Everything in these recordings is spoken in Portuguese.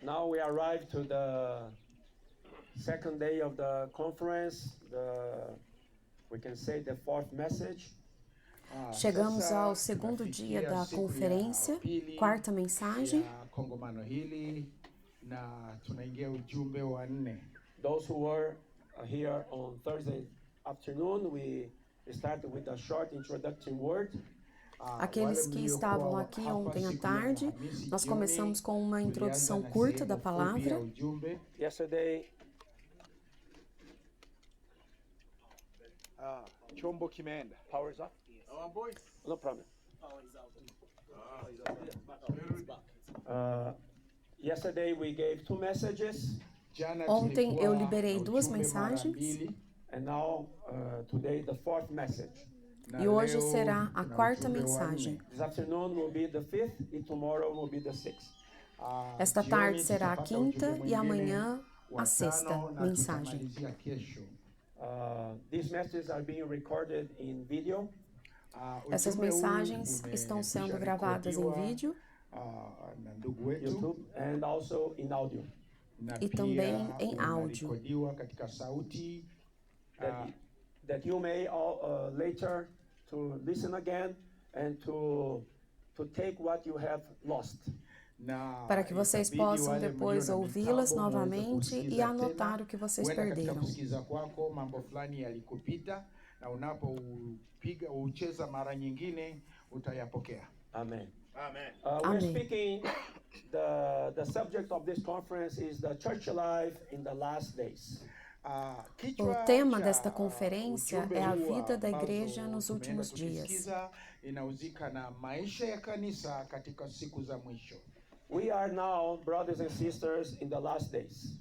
Now we arrived to the second day of the conference, we can say the fourth message. Chegamos ao segundo dia da conferência, quarta mensagem. Kongamano hili na tunaingia ujumbe wa 4. Those who were here on Thursday afternoon, we started with a short introductory word. Aqueles que estavam aqui ontem à tarde, nós começamos com uma introdução curta da palavra. Yesterday, chombo kimeenda. power's off? No problem. Yesterday we gave 2 messages, Ontem eu liberei 2 mensagens and now today the 4th message. e hoje será a quarta mensagem. This afternoon will be the 5th and tomorrow will be the 6th. Esta tarde será a quinta e amanhã a sexta mensagem. These messages are being recorded in video. Essas mensagens estão sendo gravadas em vídeo YouTube and also in audio. e também em áudio, That you may later to listen again and to take what you have lost. para que vocês possam depois ouvi-las novamente e anotar o que vocês perderam. Kusikiza kwako mambo fulani yalikupita na unapopiga ucheza mara nyingine utayapokea. Amen. Amen. We're Amen. speaking, the subject of this conference is the church life in the last days. O tema desta conferência é a vida da igreja nos últimos dias. Inauzika na maisha ya kanisa katika siku za mwisho. We are now, brothers and sisters, in the last days.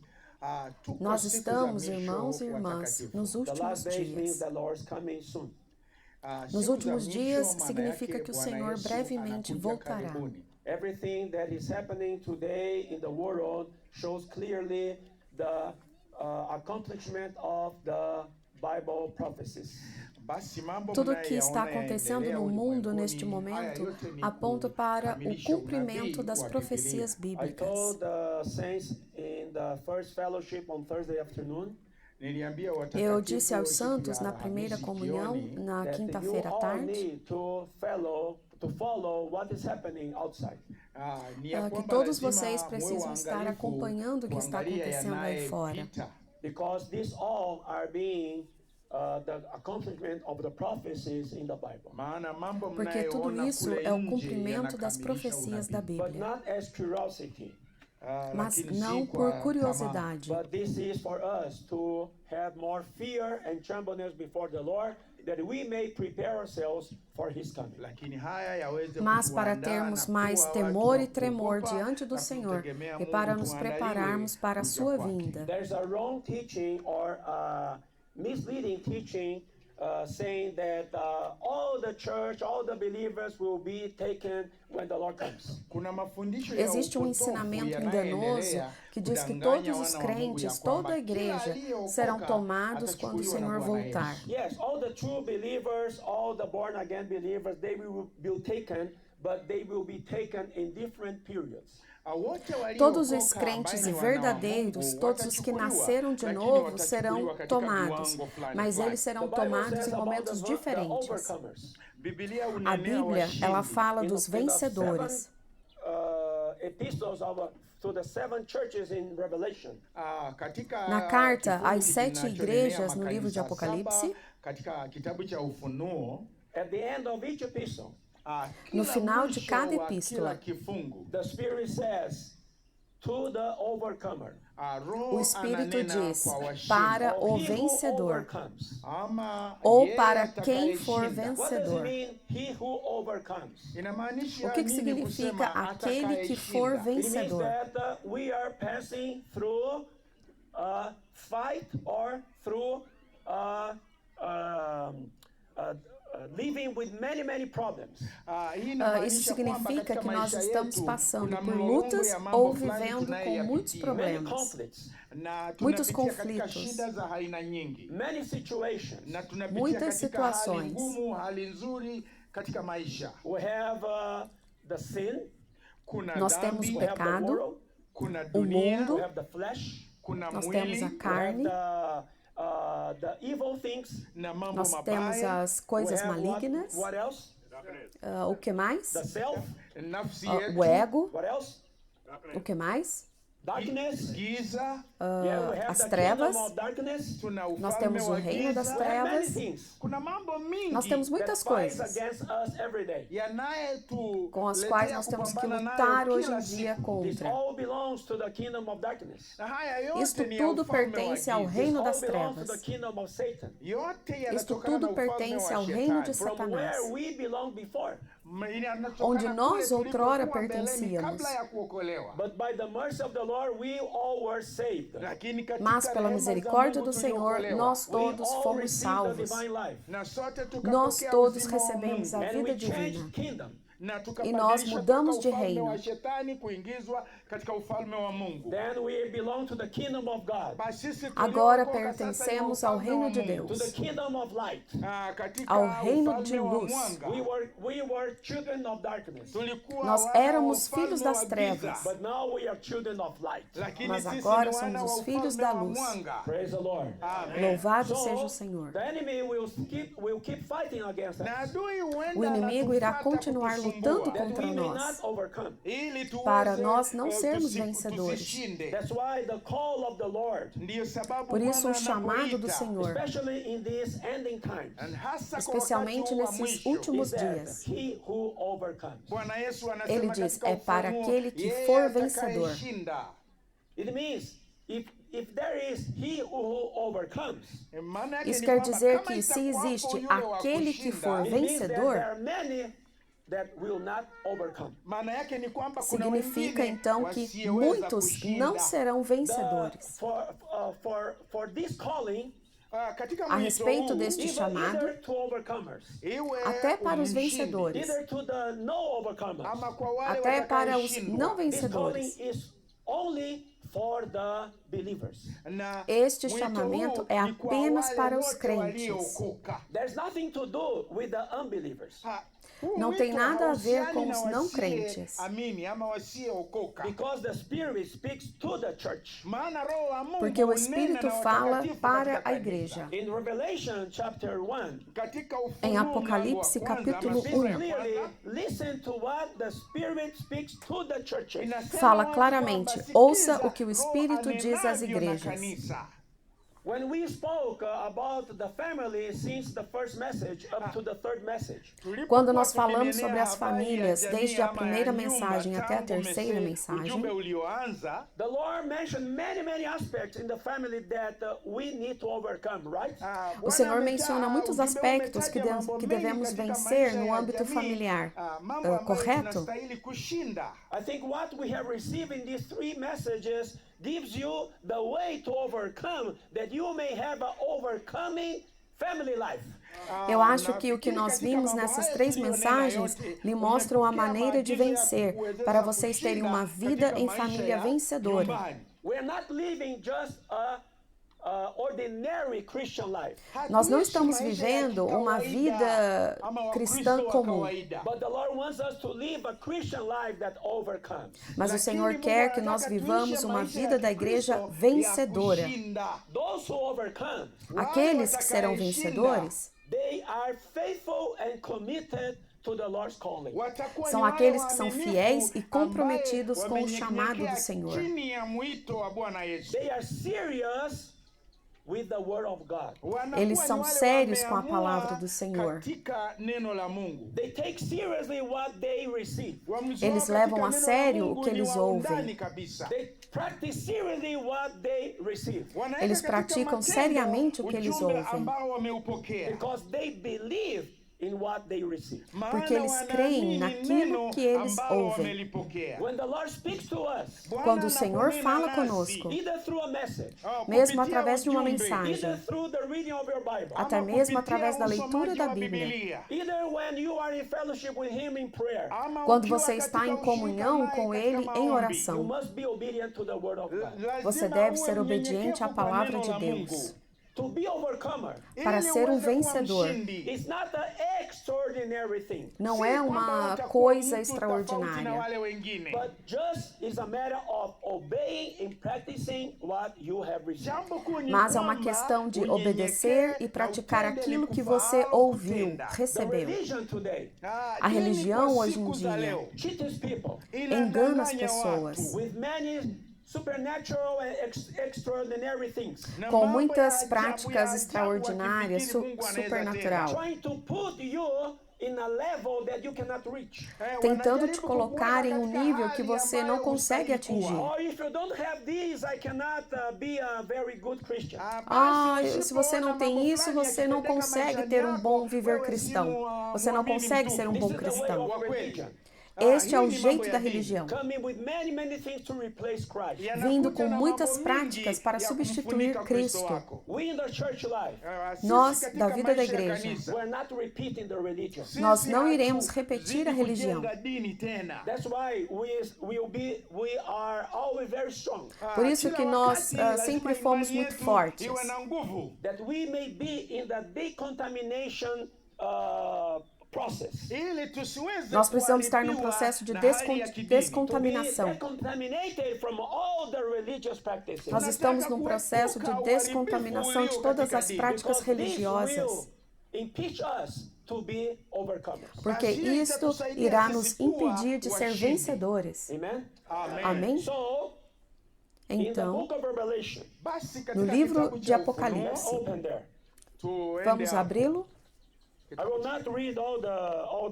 Nós estamos, irmãos e irmãs, nos The últimos last days means dias. the Lord's coming soon. Nos últimos dias significa que o Senhor brevemente voltará. Everything that is happening today in the world shows clearly the accomplishment of the Bible prophecies. Tudo o que está acontecendo no mundo neste momento aponta para o cumprimento das profecias I bíblicas. told the saints in the first fellowship on Thursday afternoon Eu disse aos santos na primeira comunhão, na that you quinta-feira à all tarde, need to follow what is happening outside. que todos vocês precisam estar acompanhando o que está acontecendo aí fora. Because these all are being the accomplishment of the prophecies in the Bible. Porque tudo isso é o cumprimento das profecias da But Bíblia. not as curiosity. Mas não por curiosidade, But this is for us to have more fear and trembleness before the Lord, that we may prepare ourselves for His coming. mas para termos mais temor e tremor diante do Senhor e para nos prepararmos para a sua vinda. There's a wrong teaching or misleading teaching saying that all the church, all the believers will be taken when the Lord comes. Existe um ensinamento enganoso que diz que todos os crentes, toda a igreja, serão tomados quando o Senhor voltar. Yes, all the true believers, all the born again believers, they will be taken, but they will be taken in different periods. Todos os crentes verdadeiros, todos os que nasceram de novo, serão tomados, mas eles serão tomados em momentos diferentes. A Bíblia, ela fala dos vencedores. Epistles to the 7 churches in Revelation. Na carta às 7 igrejas no livro de Apocalipse, At the end of each epistle, no final de cada epístola, the Spirit says, to the overcomer. o Espírito diz, para o He who vencedor, overcomes. ou para quem for What does it vencedor. mean, he who overcomes? O que significa aquele que for It means vencedor? that we are passing through a fight or through living with many problems. Isso significa que nós estamos passando por lutas ou vivendo com muitos Many problemas, conflicts, muitos conflitos, many situations. muitas situações. We have the sin, Nós temos o we have the pecado, world, kuna o dunia, mundo, we have the flesh, kuna nós temos a mwili carne, we have the evil things, na mambo nós temos mabaya, as we coisas have malignas, what else? o que mais? The self, nafsi O yetu, ego, what else? o que mais? Darkness, giza, yeah, we have as the trevas. kingdom of darkness. tuna Nós ufalme temos o wa reino das giza. We have many trevas. things Kuna mambo mingi Nós temos that muitas fights coisas against us every day. com as quais nós temos que lutar hoje em dia This contra. all belongs to the kingdom of darkness. Isto tudo pertence ao reino das All belongs to the trevas. kingdom of Satan, Isto tudo pertence ao reino de from Satanás, where we belong before. onde nós outrora pertencíamos. But by the mercy of the Lord, we all were saved. Mas pela misericórdia do Senhor, nós We todos all fomos received the salvos. divine life. Nós todos recebemos a And vida we changed divina. kingdom. E nós mudamos de reino. Then we belong to the kingdom of God, Agora pertencemos ao reino de to the Deus, kingdom of light. ao reino de luz. We were children of darkness, Nós éramos filhos das trevas, but now we are children of light. mas agora somos os filhos da luz. Praise the Lord. Louvado So, seja o Senhor. the enemy will keep fighting against us, O inimigo irá continuar lutando that contra we may not nós, overcome. para nós não sermos vencedores. That's why the call of the Lord, Por isso, o chamado do Senhor, especially in these ending times, especialmente nesses is últimos that dias, he who overcomes. ele diz, é para aquele que for vencedor. It means if there is he who overcomes, Isso quer dizer que se existe aquele que for it means that vencedor, there are many that will not overcome. significa então que muitos não serão vencedores. For this calling, A respeito deste even chamado, either to overcomers, até para os vencedores, either to the no overcomers, até para os não this calling vencedores. is only for the believers. Este chamamento é apenas para os crentes. There's nothing to do with the unbelievers, Não tem nada a ver com os não crentes, because the Spirit speaks to the church. porque o Espírito fala para a igreja. In Revelation chapter 1, Em Apocalipse capítulo 1, clearly listen to what the Spirit speaks to the churches. fala claramente, ouça o que o Espírito diz às igrejas. When we spoke about the family since the first message up to the third message, Quando nós falamos sobre as famílias, desde a primeira mensagem até a terceira mensagem, the Lord mentioned many aspects in the family that we need to overcome, right? o Senhor menciona muitos aspectos que devemos vencer no âmbito familiar, correto? I think what we have received in these three messages gives you the way to overcome, that you may have an overcoming family life. Eu acho que o que nós vimos nessas três mensagens lhe mostram a maneira de vencer, para vocês terem uma vida em família vencedora. We're not living just a ordinary Christian life, Nós não estamos vivendo uma vida cristã comum, but the Lord wants us to live a Christian life that overcomes. mas o Senhor quer que nós vivamos uma vida da igreja vencedora. Those who overcome, Aqueles que serão vencedores they are faithful and committed to the Lord's calling. são aqueles que são fiéis e comprometidos com o chamado do Senhor. They are serious with the word of God. Eles são sérios com a palavra do Senhor. They take seriously what they receive. Eles levam a sério o que eles ouvem. They practice seriously what they receive, Eles praticam seriamente o que eles ouvem, because they believe in what they receive. porque eles creem naquilo que eles ouvem. When the Lord speaks to us, Quando o Senhor fala conosco, either through a message, mesmo através de uma either mensagem, through the reading of your Bible, até mesmo através da leitura da Bíblia, either when you are in fellowship with Him in prayer, quando você está em comunhão com Ele em you oração, must be obedient to the word of God. você deve ser obediente à palavra de Deus. To be overcomer. Para ser um vencedor. It's not an extraordinary thing. Não é uma coisa extraordinária, But just is a matter of obeying and practicing what you have received. mas é uma questão de obedecer e praticar aquilo que você ouviu, The recebeu. religion today A religião hoje em dia cheats people engana as pessoas with many supernatural and extraordinary things. com muitas práticas extraordinárias, supernatural, Trying to put you in a level that you cannot reach. tentando te colocar em um nível que você não consegue atingir. Or if you don't have this, I cannot be a very good Christian. Se você não tem isso, você não consegue ter um bom viver cristão. Você não consegue ser um bom This is the way cristão. of religion. Este é o jeito da religião, Coming with many things to replace Christ. vindo com muitas práticas para substituir Cristo. We in the church life, Nós, da vida da igreja, we're not repeating the religion. nós não iremos repetir a religião. That's why we are always very strong. Por isso que nós sempre fomos muito fortes, That we may be in the decontamination process. nós precisamos estar num processo de descontaminação. Decontaminated from all the religious practices. Nós estamos num processo de descontaminação de todas as práticas religiosas, Impeach us to be overcomers. porque isto irá nos impedir de ser vencedores. Amen. Amém? So, in the Então, book of Revelation, no livro de Apocalipse, open there. vamos abri-lo? I will not read all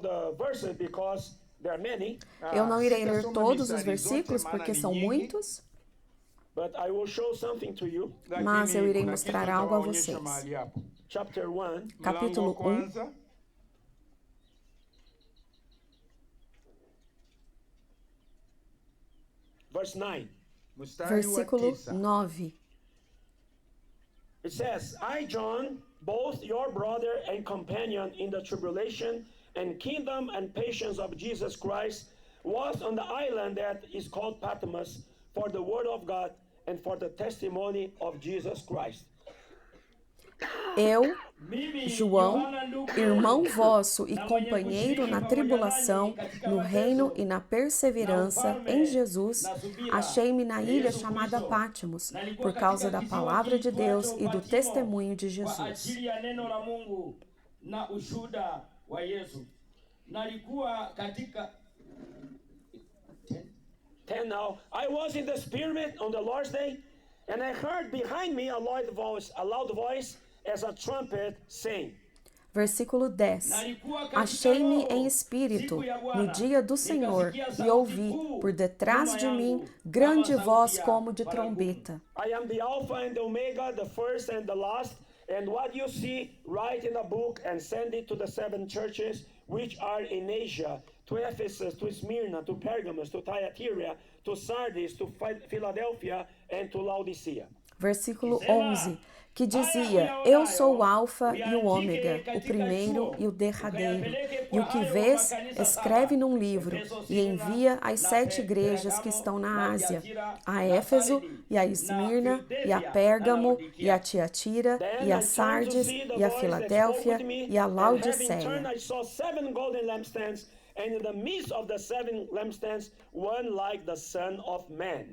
the verses because there are many, Eu não irei ler todos os versículos, porque são muitos, but I will show something to you. mas eu irei mostrar algo a vocês. Chapter 1, Capítulo 1, verse 9. versículo 9. It says, I, John, both your brother and companion in the tribulation and kingdom and patience of Jesus Christ, was on the island that is called Patmos for the word of God and for the testimony of Jesus Christ. Eu, João, irmão vosso e companheiro na tribulação, no reino e na perseverança em Jesus, achei-me na ilha chamada Patmos, por causa da palavra de Deus e do testemunho de Jesus. Na ushuhuda wa Yesu. Nalikuwa katika 10 now. I was in the Spirit on the Lord's day, and I heard behind me a loud voice as a trumpet saying. Versículo 10. Achei-me em espírito no dia do Senhor e ouvi, por detrás de mim, grande voz como de trombeta. I am the Alpha and the Omega, the first and the last, and what you see, write in the book and send it to the 7 churches which are in Asia, to Ephesus, to Smyrna, to Pergamos, to Thyatira, to Sardis, to Philadelphia, and to Laodicea. Versículo 11, que dizia, eu sou o Alfa e o Ômega, o primeiro e o derradeiro. E o que vês, escreve num livro e envia às 7 igrejas que estão na Ásia, a Éfeso, e a Esmirna, e a Pérgamo, e a Tiatira, e a Sardes, e a Filadélfia, e a Laodiceia. And in the midst of the 7 lampstands, one like the Son of Man.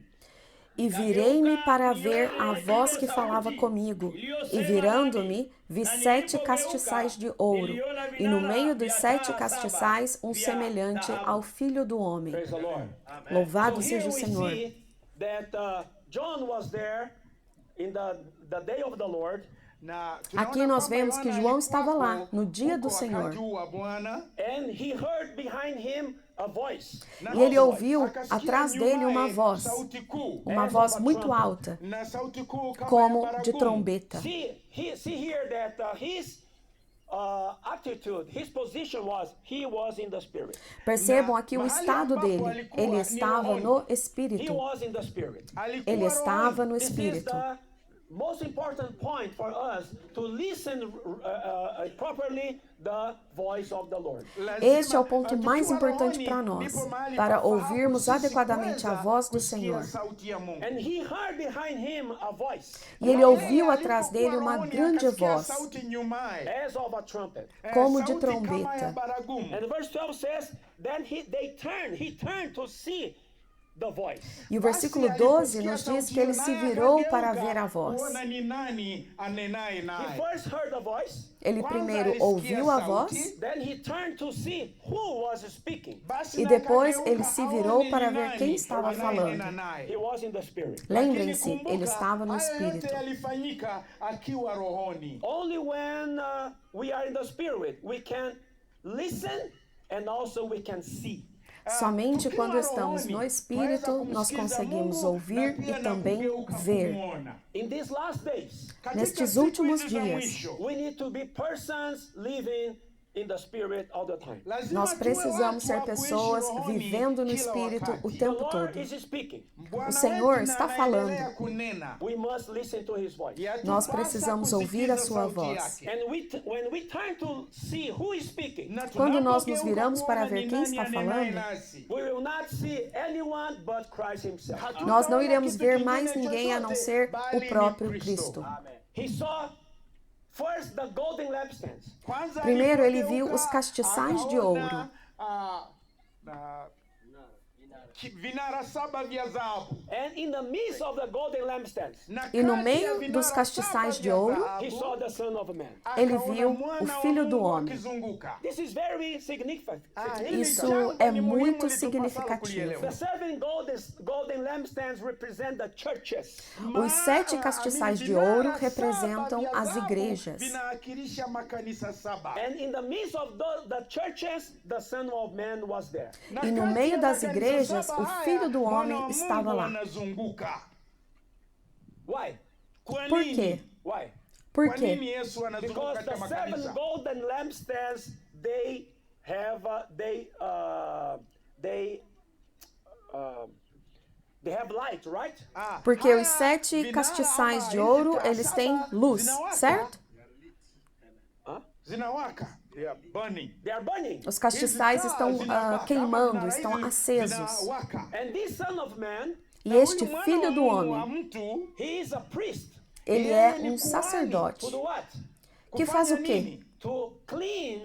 E virei-me para ver a voz que falava comigo, e virando-me, vi 7 castiçais de ouro, e no meio dos 7 castiçais um semelhante ao Filho do Homem. Louvado seja o Senhor. Aqui nós vemos que João estava lá, no dia do Senhor. E ele ouviu atrás dele uma voz muito alta, como de trombeta. Percebam aqui o estado dele. Ele estava no Espírito. Ele estava no Espírito. most important point for us to listen properly the voice of the Lord. Este é o ponto mais importante para nós, para ouvirmos adequadamente a voz do Senhor. And he heard behind him a voice E ele ouviu atrás dele uma grande voz, as of a trumpet. como de trombeta. And verse 12 says, then he turned to see the voice. E o versículo 12 nos diz que ele se virou para ver a voz. He first heard the voice, Ele primeiro ouviu a voz then he turned to see who was speaking. e depois ele se virou para ver quem estava falando. He was in the spirit. Lembrem-se, ele estava no Espírito. Only when we are in the spirit, we can listen and also we can see. Somente quando estamos no Espírito, nós conseguimos ouvir e também ver. In these last days, Nestes últimos dias, we need to be persons living in the spirit all the time. nós precisamos ser pessoas vivendo no Espírito o The tempo Lord todo. is speaking. O Senhor está falando. We must listen to his voice. Nós precisamos ouvir a sua voz. And when we turn to see who is speaking, Quando nós nos viramos para ver quem está falando, we will not see anyone but Christ himself. nós não iremos ver mais ninguém a não ser o próprio Cristo. He saw first the golden lampstands. Primeiro ele viu os castiçais de ouro. Vinara saba vya dhahabu. And in the midst of the golden lampstands, E no meio dos castiçais de ouro, he saw the Son of Man. ele viu o Filho do Homem. This is very significant. Isso é muito significativo. The seven golden lampstands represent the churches. Os 7 castiçais de ouro representam as igrejas. Vinawakilisha makanisa saba. And in the midst of the churches, the Son of Man was there. E no meio das igrejas, o Filho do Homem estava lá. Why? Por quê? Why? Por quê? Because the seven golden lampstands, they have light, right? Porque os 7 castiçais de ouro, eles têm luz, certo? Zinawaka. Yeah, burning. They are burning. Os castiçais estão queimando, estão acesos. And this Son of Man, E este Filho do Homem, he is a priest. ele é um sacerdote. To do what? Que faz o quê? To clean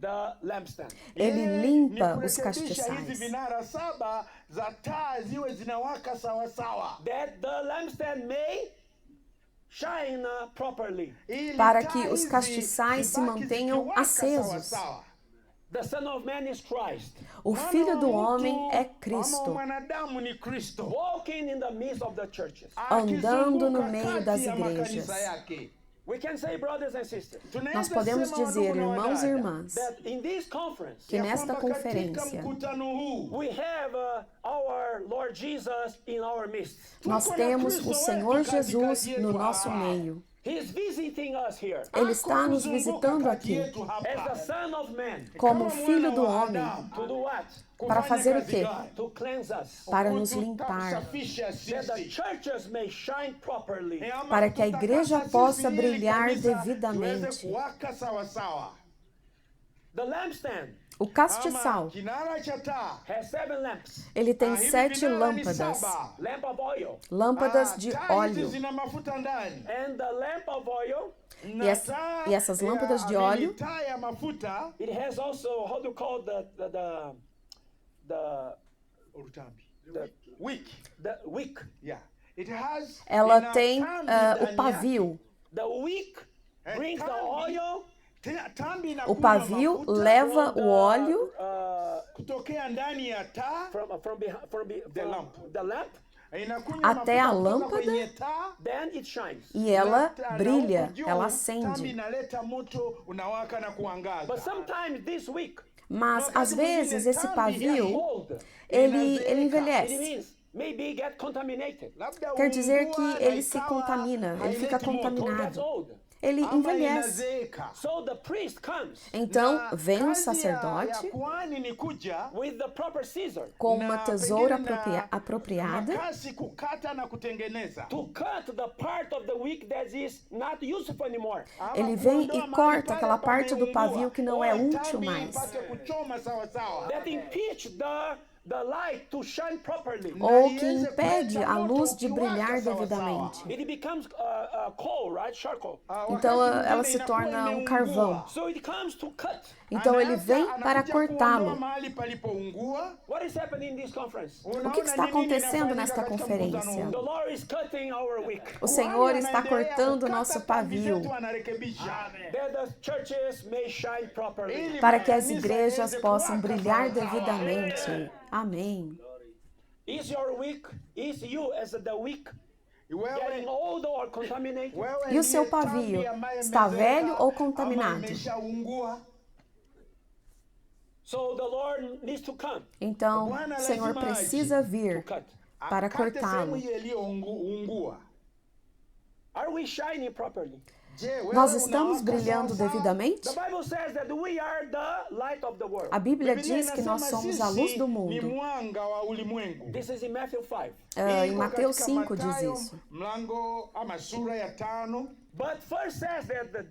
the lampstand. Ele limpa os castiçais. That the lampstand may shine properly. Para que os castiçais se mantenham acesos. The Son of Man is Christ. O Filho do Homem é Cristo, Walking in the midst of the churches. andando no meio das igrejas. We can say, brothers and sisters, Nós podemos dizer, irmãos e irmãs, that in this conference, que nesta conferência we have our Lord Jesus in our midst. nós temos o Senhor Jesus no nosso meio. He is visiting us here. Ele está nos visitando aqui As the Son of Man. como Filho do Homem. To do what? Para fazer o quê? To cleanse us. Para nos limpar, That the churches may shine properly. para que a igreja possa brilhar devidamente. The lampstand O castiçal, has 7 lamps. ele tem 7 lâmpadas, Lamp of oil. lâmpadas de óleo. And the lamp of oil, E essas lâmpadas de óleo, it has also, how do you call the wick. ela tem o pavio. The wick brings the oil. O pavio leva o óleo from the lamp, até a lâmpada then it shines. e ela brilha, ela acende. But sometimes this wick, Mas, às vezes, esse pavio, ele it envelhece. means maybe get contaminated. Quer dizer que ele se contamina, ele fica That's contaminado. old. ele ama envelhece. inazeeka. So the priest comes Então Na vem o kazi ya sacerdote kuhani ni kuja with the proper scissor com uma na tesoura pengine na apropriada makasi kukata na kutengeneza. to cut the part of the wick that is not useful anymore. Ama ele vem kuondoa e mahali corta pale aquela parte do pameungua, pavio que não ou é a útil tambi mais, ipate kuchoma sawa sawa. That impeach the light to shine properly. ou que impede a luz de brilhar devidamente. It becomes coal, right? Charcoal. Então Wakati mwingine ela se inakuwa torna um imeungua. carvão. So it comes to cut. Então ele Anaanza- vem para anakuja kuondoa cortá-lo. mahali palipoungua. What is happening in this conference? Unaona que está nini acontecendo inafanyika nesta katika conferência? mkutano huu? The Lord is cutting our wick. O Senhor Kuhani está anaendelea cortando o kukata nosso tambi pavio zetu, anarekebisha. That the churches may shine properly. Ili para que as makanisa igrejas yaweze possam kuwaka brilhar sawa sawa. devidamente. Amém. Is your wick, is you as the wick getting Wewe old or contaminated? wewe E o seu ndiye tambi pavio ambaye está imezeeka velho ou ama contaminado? imeshaungua. So the Lord needs to come Então o Senhor precisa to vir cut. para Akate cortá-lo. sehemu hiyo iliyoungua. Are we shining properly? Je, wewe Nós estamos unawaka brilhando sawa sawa? devidamente? The Bible says that we are the light of the world. A Bíblia Biblia diz que nós inasema somos a luz sisi do ni mundo. mwanga wa ulimwengu. This is in Matthew 5. Em Iko Mateus katika 5 diz Mathayo, isso. mlango ama sura ya 5. But first says that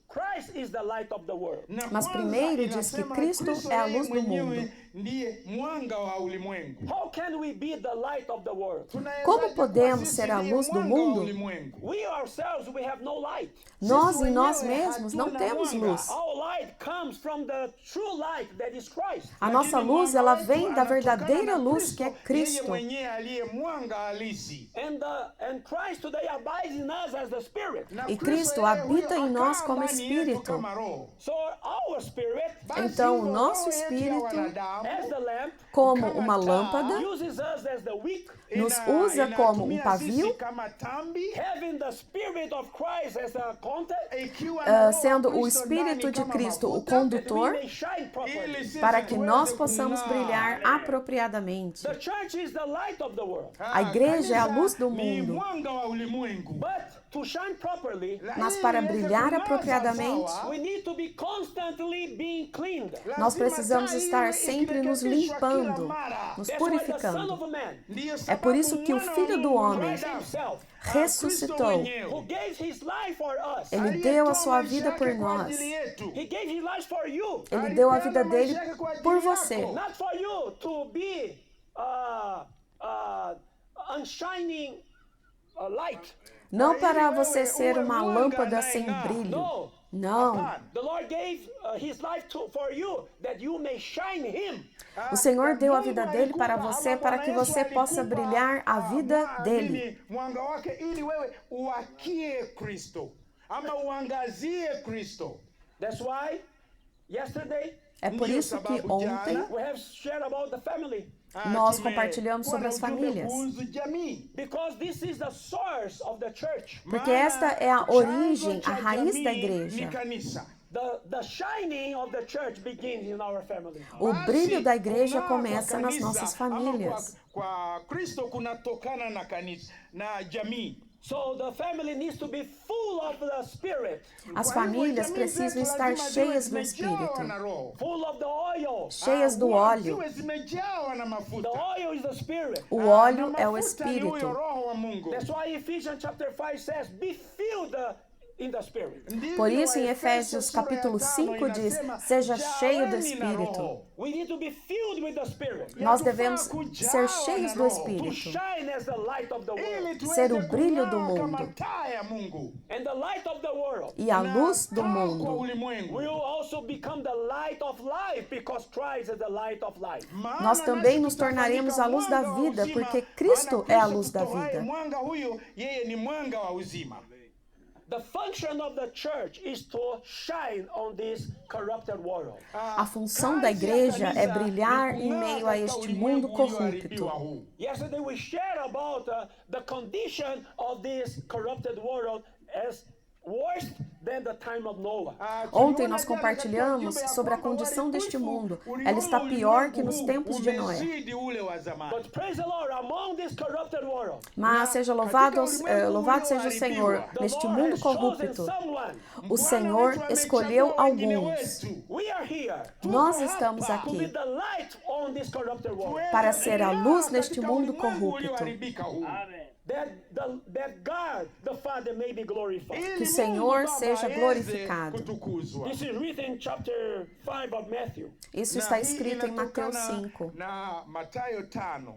Christ is the light of the world. Na Mas kwanza primeiro diz que inasema Cristo é a yeye luz do mwenyewe mundo. ndiye mwanga wa ulimwengu. How can we be the light of the world? Tunawezaje Como kuwa podemos sisi ser a ndiye luz do mwanga wa mundo? ulimwengu? We ourselves, we have no light. Nós Sisi em nós wenyewe mesmos não hatuna temos mwanga. luz. Our light comes from the true light that is Christ. A nossa Lakini luz, mwanga ela wetu vem da anatokana verdadeira na luz que é Yeye Cristo. mwenyewe aliye mwanga halisi. And Christ today abides in us as the Spirit. Na E Kristo Cristo yeye habita huyo em nós akaa como ndani yetu Espírito. kama roho. So our spirit, Basi Então, hivyo nosso roho yetu ya espírito, wanadamu as the lamp, Como uma lâmpada, uses us as the wick, nos usa como um inatumia pavio, sisi kama tambi, having the Spirit of Christ as a contact, ikiwa na roho sendo wa o Kristo Espírito ndani de kama Cristo o mafuta, that we condutor, may shine properly. ili sisi para que nós tuweze possamos kung'aa. brilhar apropriadamente. The church is the light of the world. A igreja é a Kanisa luz do ni mundo. mwanga wa ulimwengu. But to shine properly, Mas para Ili iweze brilhar kung'aa apropriadamente, sawasawa, we need to be constantly being cleaned. nós lazima precisamos taa estar iwe sempre nos ikirekebishwa kila limpando, mara. nos That's why the Son purificando. of Man, Ndiyo É sababu por isso que o mwana wa Filho do Mungu, Homem Christ himself, ressuscitou. Kristo mwenyewe, who gave his life for us, Ele aliyetoa deu a sua maisha vida yake por kwa nós. ajili yetu. he gave his life for you, Ele deu a vida Alipeana dele maisha yake kwa ajili por yako. você. not for you to be unshining light. Não para wewe você ser uwe uma mwanga lâmpada sem anayeng'aa. brilho. No. Não. The Lord gave his life for you that you may shine him. O Senhor deu a vida Mungu dele para alikupa, você ama para Bwana que Yesu você possa alikupa, brilhar a vida dele. mwanga wake ili wewe uwakie Kristo ama uangazie Kristo. That's why yesterday É por Ndiyo isso que sababu ontem jana, we have shared about the family. Nós tume- compartilhamos sobre as kuwa na ujumbe famílias. kuhusu jamii. Because this is the source of the church. Porque Maana esta é a chanzo origem, cha a raiz da jamii igreja. ni kanisa. The shining of the church begins in our family. O Basi, brilho da igreja kung'aa kwa começa nas kanisa, nossas ama famílias. Kwa Kristo kunatokana na kanisa na jamii. So the family needs to be full of the Spirit, As Kwa hivyo, famílias jamii precisam zetu estar lazima ziwe cheias do zimejawa Espírito, na Roho. full of the oil. cheias do Huwa óleo. ziwe zimejawa na mafuta. The oil is the Spirit. O Na óleo é o mafuta ni huyo Espírito. Roho wa Mungu. That's why Ephesians chapter 5 says, be filled in the Spirit. Ndivyo Por isso, em Efésios Efésios sura ya capítulo 5 5 diz, inasema, seja cheio do "Jaweni na Espírito." Roho." We need to be filled with the Spirit Nós Yatufaa devemos kujawa ser na cheios do Roho. to Espírito. shine as the light of the Ili world. tuweze Ser o brilho do kung'aa kama mundo. taa ya Mungu. And the light of the world E a Na luz do taa kwa mundo. ulimwengu. will also become the light of life because Christ is the light of life. Maana Nós também nasi nos tornaremos tutafanyika a luz da mwanga wa vida, uzima, porque maana Cristo é a luz da kutoaye vida. Mwanga huyo yeye ni mwanga wa uzima. The function of the church is to shine on this corrupted world. A função da igreja é brilhar em meio a este mundo corrupto. Yesterday we shared about the condition of this corrupted world as worse than the time of Noah. Ontem nós compartilhamos sobre a condição deste mundo. Ela está pior que nos tempos de Noé. But praise the Lord, among this corrupted world, Mas seja louvado seja o Senhor. Neste mundo corrupto, o Senhor escolheu alguns. we are here Nós estamos to be aqui the light on this corrupted world. para ser a luz neste mundo corrupto. That God, the Father, may be glorified. Que o Senhor seja glorificado. This is written in chapter 5 of Matthew. Isso está escrito em Mateus 5. Na Mathayo 5.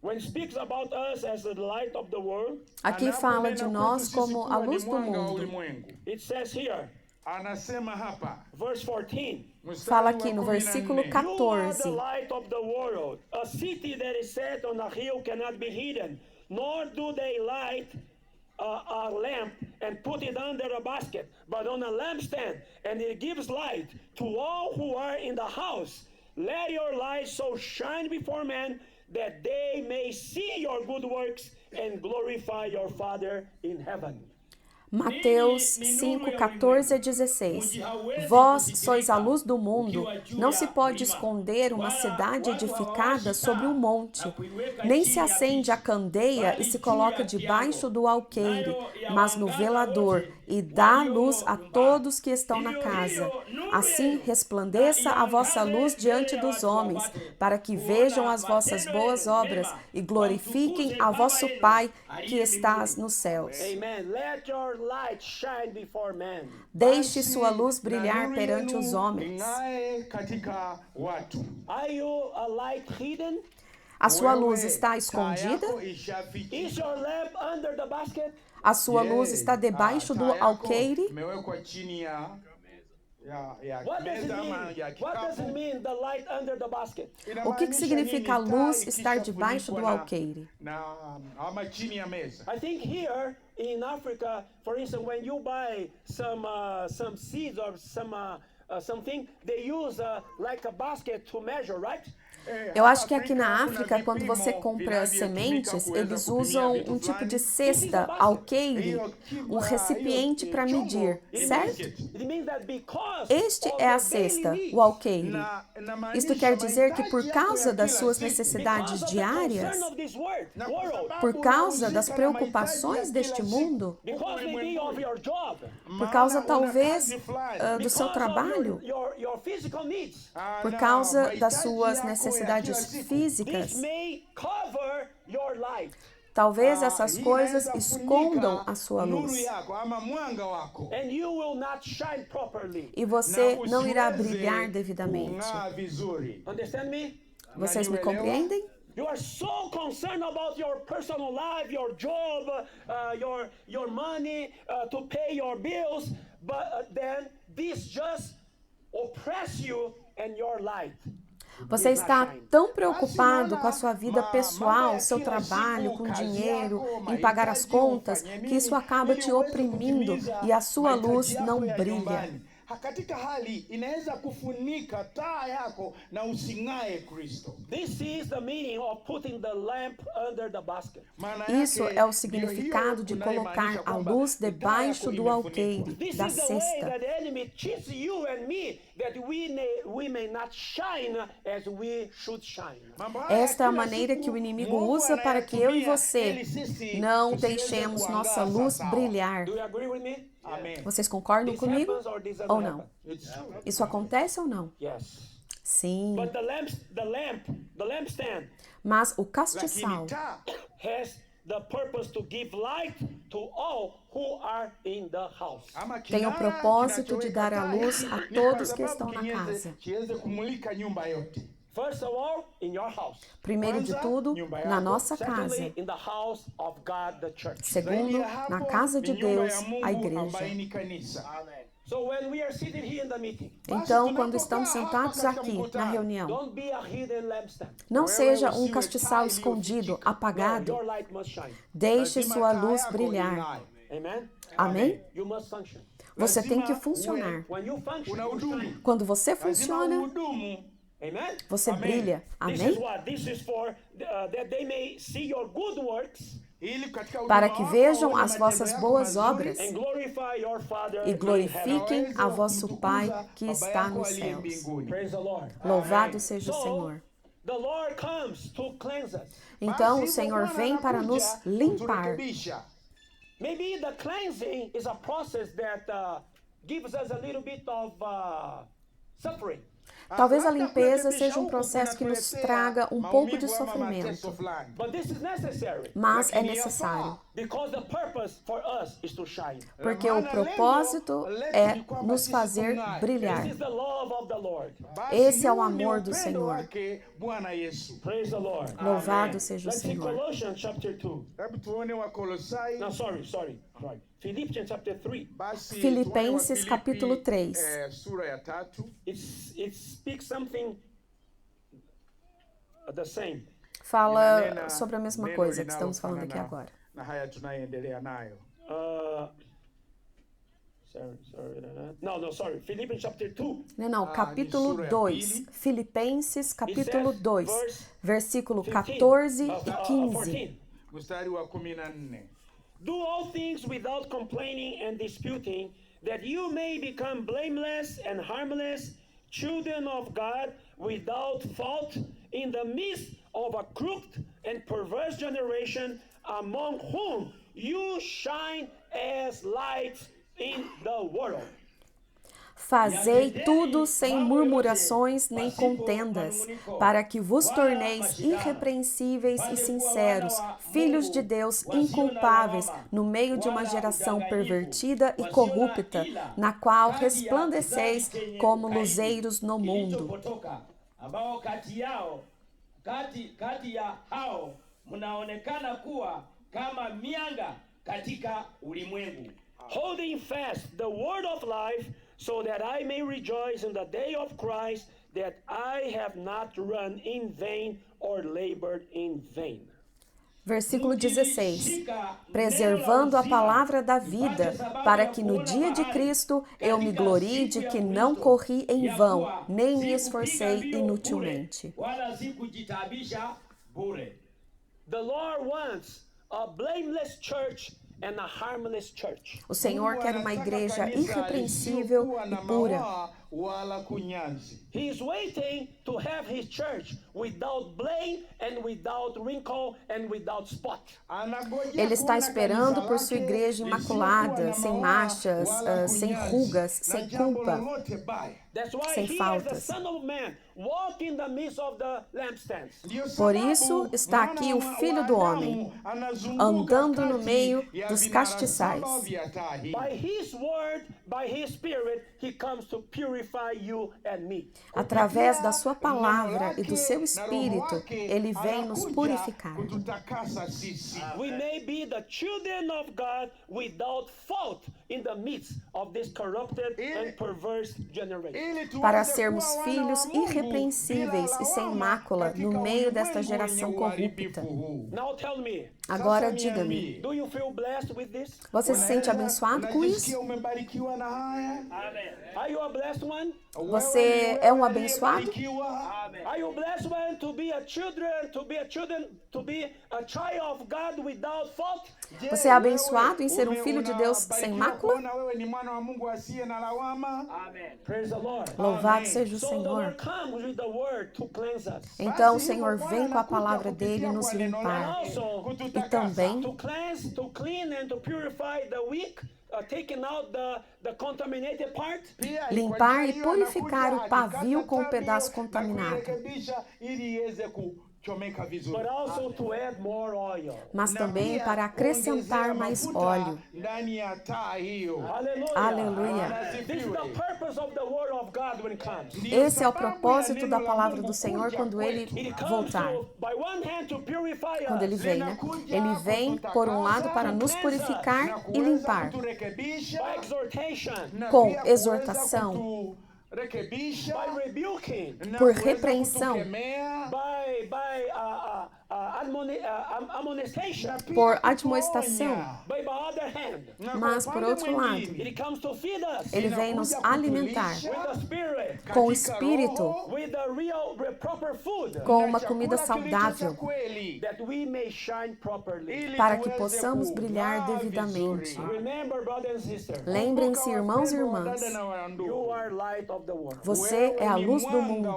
When it speaks about us as the light of the world, Aqui fala de nós como a luz do mundo. it says here, Anasema hapa, verse 14, Fala aqui no versículo you are the 14. light of the world. A city that is set on a hill cannot be hidden, nor do they light a lamp and put it under a basket, but on a lampstand, and it gives light to all who are in the house. Let your light so shine before men that they may see your good works and glorify your Father in heaven. Mateus 5, 14 a 16. Vós sois a luz do mundo. Não se pode esconder uma cidade edificada sobre um monte. Nem se acende a candeia e se coloca debaixo do alqueire, mas no velador, e dá luz a todos que estão na casa. Assim resplandeça a vossa luz diante dos homens, para que vejam as vossas boas obras e glorifiquem a vosso Pai que estás nos céus. Amen. Let your light shine before men. Deixe sua luz brilhar perante os homens. Ing'ae katika watu. Are you a light hidden? A sua luz Wewe, está taa escondida? yako ishafichika. Is your lamp under the basket? A sua luz está debaixo do taa yako alqueire? imewekwa chini ya What does it meza ama mean? ya What does it kikapu. mean, the light under the basket? O que significa a luz estar debaixo do alqueire? Ama chini ya meza. I think here in Africa, for instance, when you buy some seeds or something, they use like a basket to measure, right? Eu acho que aqui na África, quando você compra sementes, eles usam um tipo de cesta, alqueire, um recipiente para medir, certo? It means that because Este of é a your cesta, daily needs, o alqueire. Inamaanisha Isto quer dizer que por mahitaji yako causa ya das kila suas siku, necessidades because of the diárias, concern of this world, por causa das preocupações deste mundo, because maybe of your job, por causa Maana una talvez kazi fulani. do seu because trabalho, of your physical needs. por Na causa das mahitaji suas yako ya necessidades kila siku. físicas. This may cover your life. Talvez essas Hii coisas inaweza escondam kufunika a sua nuru luz. yako ama mwanga wako. And you will not shine properly. E você Na não irá usiweze brilhar devidamente. kung'aa vizuri. Understand me? Vocês me Unanielewa? compreendem? You are so concerned about your personal life, your job, your money to pay your bills, but then this just oppress you and your light. Você está tão preocupado com a sua vida pessoal, seu trabalho, com dinheiro, em pagar as contas, que isso acaba te oprimindo e a sua luz não brilha. Katika hali inaweza kufunika taa yako na using'ae Kristo. This is the meaning of putting the lamp under the basket. Maana Isso yake é o ndio significado de hiyo colocar unayemaanisha a kwamba luz taa debaixo yako do imefunikwa. alqueire, This da is the way cesta. that the enemy cheats you and me, that we may not shine as we should shine. Mambo haya Esta é a kila maneira siku que o inimigo Mungu usa para que eu e anayatumia você ili sisi não tusiweze deixemos kuangaza nossa luz sawa. brilhar. Do you agree with me? Amém. Vocês concordam This comigo happens or this doesn't ou não? happen? It's true. Isso acontece ou não? Yes. Sim. But the lampstand Mas o Lakini castiçal taa has the purpose to give light to all who are in the house. ama tem o kinara propósito de kinachoweka dar a taa luz ni a kwa todos que sababu estão na casa. kiweze kumulika nyumba yote. First of all, in your house. Primeiro de tudo, na nossa casa. Secondly, in the house of God, the church. Segundo, Zaidi ya hapo, na casa de ni nyumba Deus, ya Mungu a igreja. ambaye ni kanisa. So when we are sitting here in the meeting, Então, quando estamos sentados aqui na reunião, don't be a hidden lampstand. não seja um usiwe castiçal taa escondido, iliyofichika. No, apagado. your light must shine. Deixe Lazima sua taa luz yako brilhar. ing'ae. Amen? Amém? You must function. Você tem que Lazima funcionar. When you function, you Unahudumu. shine. Quando você Lazima funciona, uhudumu. Amen? Você brilha. This is Amém? what? This is for that they may see your good works Para que vejam as vossas boas obras and glorify your Father e in heaven. glorifiquem a vosso Pai que está nos céus. Praise the Lord. Louvado seja o So, Senhor. the Lord comes to cleanse us. Então o Senhor vem para nos limpar. Maybe the cleansing is a process that gives us a little bit of suffering. Talvez a limpeza seja um processo que nos traga um pouco de sofrimento, But this is necessary mas é necessário, because the purpose for us is to shine. porque o propósito é nos fazer brilhar. This is the love of the Lord. Esse é o amor do Senhor. Praise the Lord. Louvado seja o Let's see Senhor. Colossians chapter 2. No, sorry. Philippians chapter 3. Filipenses capítulo 3. Sura ya 3. It speaks something the same. Fala sobre a mesma coisa que estamos falando aqui agora. Na haya tunayoendelea nayo. Sorry. Philippians chapter 2. Não, capítulo 2. Filipenses capítulo 2, versículo 14 e 15. Mstari wa 14. Do all things without complaining and disputing, that you may become blameless and harmless, children of God without fault, in the midst of a crooked and perverse generation, among whom you shine as lights in the world. Fazei tudo sem murmurações nem contendas, para que vos torneis irrepreensíveis e sinceros, filhos de Deus inculpáveis, no meio de uma geração pervertida e corrupta, na qual resplandeceis como luzeiros no mundo. Ambao kati ya hao mnaonekana kuwa kama mianga katika ulimwengu. Holding fast the word of life, so that I may rejoice in the day of Christ, that I have not run in vain or labored in vain. Versículo 16. Preservando a palavra da vida, para que no dia de Cristo eu me glorie de que não corri em vão, nem me esforcei inutilmente. The Lord wants a blameless church and a harmless church. O Senhor quer uma igreja irrepreensível e pura. He is waiting to have his church without blame and without wrinkle and without spot. Ele está esperando por sua igreja imaculada, sem manchas, sem rugas, sem culpa, That's why sem he, as the faltas. Son of Man, walk in the midst of the lampstands. Por isso está aqui o Filho do Homem, andando no meio dos castiçais. By his word, by his spirit, he comes to purify you and me. Através da sua palavra e do seu espírito, ele vem nos purificar. We may be the children of God without fault in the midst of this corrupted and perverse generation. Para sermos filhos irrepreensíveis e sem mácula no meio desta geração corrupta. Now tell me, Agora diga-me, do you feel blessed with this? você se sente abençoado com isso? Are you a blessed one? Você é um abençoado? Are you blessed one to be a child of God without fault? Você é abençoado em ser um filho de Deus sem mácula? Praise the Lord. Louvado seja o So the Senhor. Lord comes with the word to cleanse us. Então o Senhor vem com a palavra dele nos limpar. Also, E também to cleanse, to clean and to purify the weak, taking out the contaminated part. limpar e purificar o pavio com o pedaço contaminado, But also to add more oil. mas também para acrescentar mais óleo. Hallelujah. Aleluia. This is the purpose of the word of God when it comes. Esse é o propósito da palavra do Senhor quando ele It comes voltar. to, by one hand, to purify Quando ele us. vem, né? Ele vem, por um lado, para nos purificar e limpar, By exhortation, com exortação, by rebuking, por repreensão, by admonishation. por admoestação, But by other hand, mas por outro lado, He comes to feed us Ele vem nos alimentar with the Spirit, com o Espírito, with the real, proper food, com uma comida saudável, that we may shine properly. para que possamos brilhar devidamente. Remember, brothers and sisters, Lembrem-se, irmãos e irmãs, you are light of the world. você é a luz do mundo.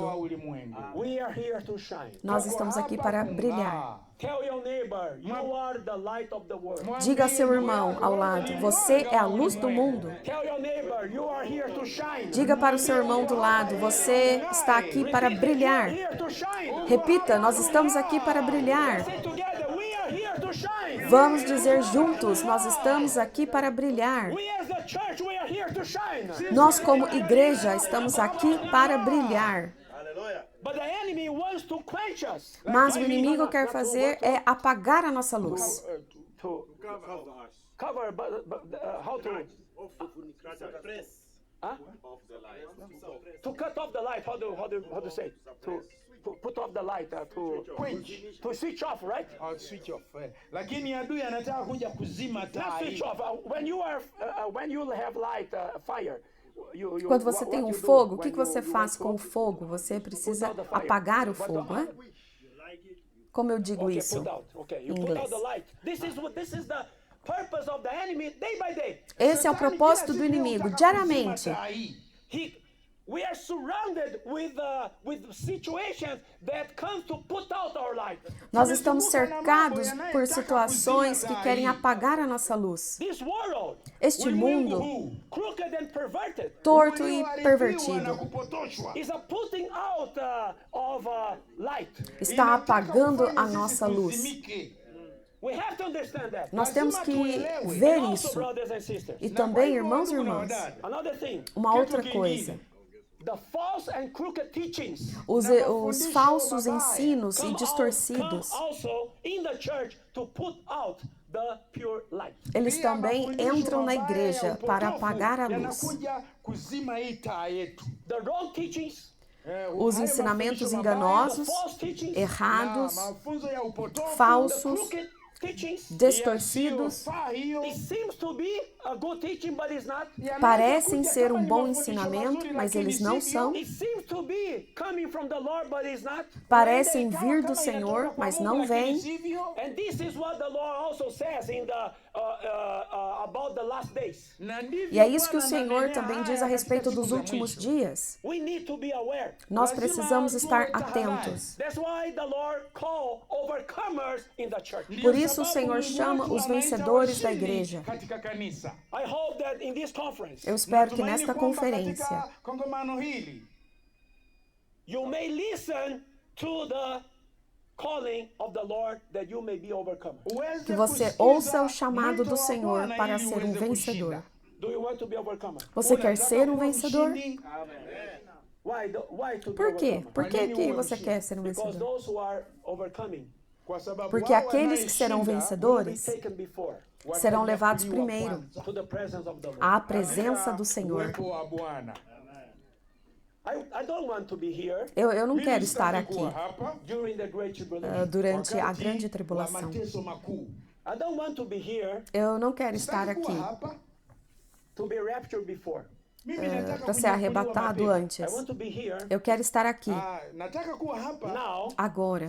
We are here to shine. Nós estamos aqui para brilhar. Tell your neighbor, you are the light of the world. Diga a seu irmão ao lado, você é a luz do mundo. Tell your neighbor, you are here to shine. Diga para o seu irmão do lado, você está aqui para brilhar. Here to shine. Repita, nós estamos aqui para brilhar. Say together, we are here to shine. Vamos dizer juntos, nós estamos aqui para brilhar. We as the church, we are here to shine. Nós, como igreja, estamos aqui para brilhar. But the enemy wants to quench us. Mas o inimigo quer fazer é apagar a nossa luz. To cover, how to? Huh? To cut off the light. How do say? To put off the light. To switch off, right? Switch off. Lakini adui anataka kuja kuzima taa. Not switch off. When you have light, fire. Quando você tem um fogo, o que você faz com o fogo? Você precisa apagar o fogo, né? Como eu digo isso em inglês? Esse é o propósito do inimigo, diariamente. We are surrounded with situations that come to put out our light. Nós estamos cercados por situações que querem apagar a nossa luz. This world, Este mundo crooked and perverted, torto e pervertido is a putting out of light. está apagando a nossa luz. We have to understand that. Nós temos que ver Also, isso. brothers and sisters. E também, irmãos e irmãs, Another thing, uma outra coisa. the false and crooked teachings Os falsos ensinos e distorcidos, come also in the church to put out the pure light. eles também entram na igreja para apagar a luz. The wrong teachings, Os ensinamentos enganosos, false teachings, errados, the falsos, crooked teachings, distorcidos, it seems to be a good teaching, but it's not. parecem ser um bom ensinamento, mas eles não são. It seems to be coming from the Lord, but it's not. Parecem vir do Senhor, mas não vêm. And this is what the Lord also says in the about the last days. E é isso que o Senhor também diz a respeito dos últimos dias. We need to be aware. Nós precisamos estar atentos. That's why the Lord call overcomers in the church. Por isso o Senhor chama os vencedores da igreja. I hope that in this conference Eu espero que nesta conferência you may listen to the calling of the Lord that you may be overcomer. que você ouça o chamado do Senhor para ser um vencedor. Do you want to be overcomer? Você quer ser um vencedor? Why to be Por quê? overcomer? Por que você quer ser um Because vencedor? those who are overcoming Porque aqueles que serão will be vencedores taken before serão levados primeiro to the presence of the Lord. à presença do Senhor. I don't want to be here Eu não quero estar aqui during the great tribulation. durante a grande tribulação. I don't want to be here Eu não quero estar aqui to be raptured before. para ser arrebatado antes. I want to be here Eu quero estar aqui, now, agora,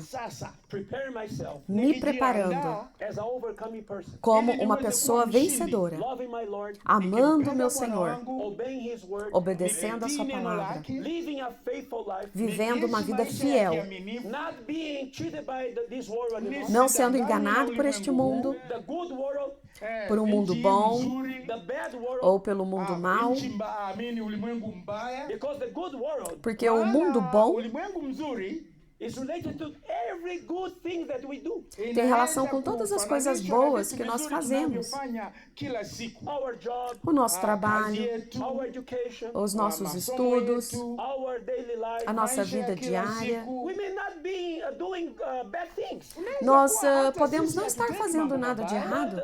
prepare myself me preparando as a overcoming person, como uma pessoa vencedora, loving my Lord, amando o meu Senhor, obeying His word, obedecendo a sua palavra, living a faithful life, vivendo uma vida fiel, not being cheated by this world anymore. não sendo enganado por este mundo, The good world, por um mundo bom the bad world, ou pelo mundo mau, because the good world porque o mundo bom is related to every good thing that we do. tem relação com todas as coisas boas que nós fazemos. Our job, O nosso trabalho, our education, os nossos estudos, our daily life. a nossa vida diária. We may not be doing bad things. Nós podemos não estar fazendo nada de errado,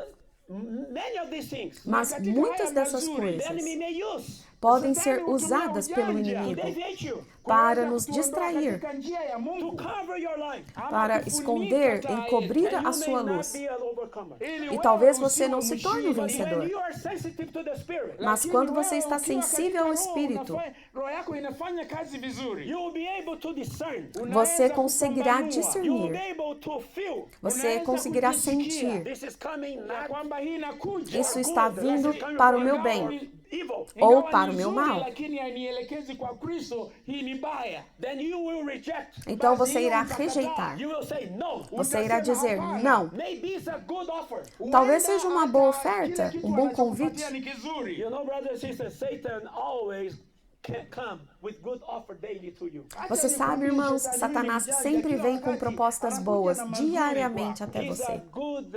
Many of these things mas muitas dessas the coisas enemy may use podem ser usadas pelo to inimigo deviate you, para nos distrair, katika njia ya to Mungu, cover your life, para esconder, encobrir and a you may sua not luz. be an overcomer. ili E wewe talvez você usiwe não se torne um mshindi. But when vencedor. you are sensitive to the Spirit, Mas Lakini quando wewe você está ukiwa sensível ao katika roho, Espírito, roho yako inafanya kazi vizuri. you will be able to discern. você Unaweza conseguirá kupambanua. You will be discernir, able to feel. você Unaweza conseguirá kujisikia. sentir. This is coming Ya not kwamba hii inakuja. Isso está good, vindo this is coming para o from meu God bem or evil. ou Ingawa para ni o meu nzuri, mal. lakini hainielekezi kwa Kristo, hii ni baya. Then you will reject. Então Basi você hiyo irá utakataa. rejeitar. You will say no. Você irá Utasema dizer hapana. não. Maybe it's a good offer. Talvez Huenda seja uma boa hata oferta, kile kitu um bom anachokupatia convite. ni kizuri. You know, brothers and sisters, Satan always can come with good offer daily to you. Você sabe, irmãos, Satanás sempre vem com propostas boas diariamente até He's a você. good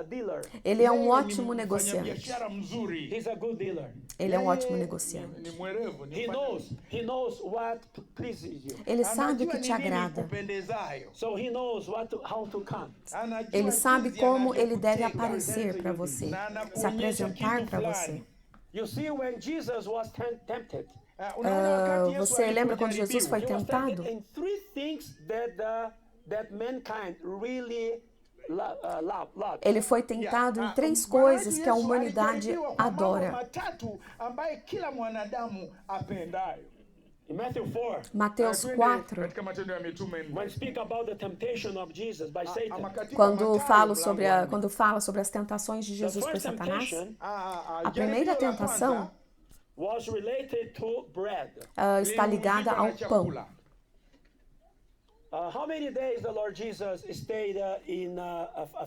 dealer. Ele é um Yeye ótimo ni negociante. mfanyabiashara mzuri. He's a good dealer. Ele é um ótimo Yeye negociante. Ni mwerevu. ni He mfanya- knows what pleases you. Ele sabe o Anajua que ni te nini agrada. kupendezayo. So he knows how to come. Anajua Ele sabe jinsi como ele deve anavyokutega. aparecer para você, Na anakuonyesha se apresentar kitu para fulani. você. You see, when Jesus was tempted, Unaona wakati Yesu Você lembra quando Jesus foi he was tentado? tempted in three things that mankind really love. Ele foi tentado em três coisas que a humanidade adora. matatu ambaye kila mwanadamu apendayo. In Matthew 4, Mateus Twende 4, katika Matendo ya Mitume nne. when speak about the temptation of Jesus by Satan, Ama katika quando Mathayo, fala mlango sobre wa nne. quando fala sobre as tentações de the Jesus por first Satanás, temptation a primeira jaribio la tentação kwanza was related to bread. está ligada ao lilihusika na pão. chakula. How many days the Lord Jesus stayed in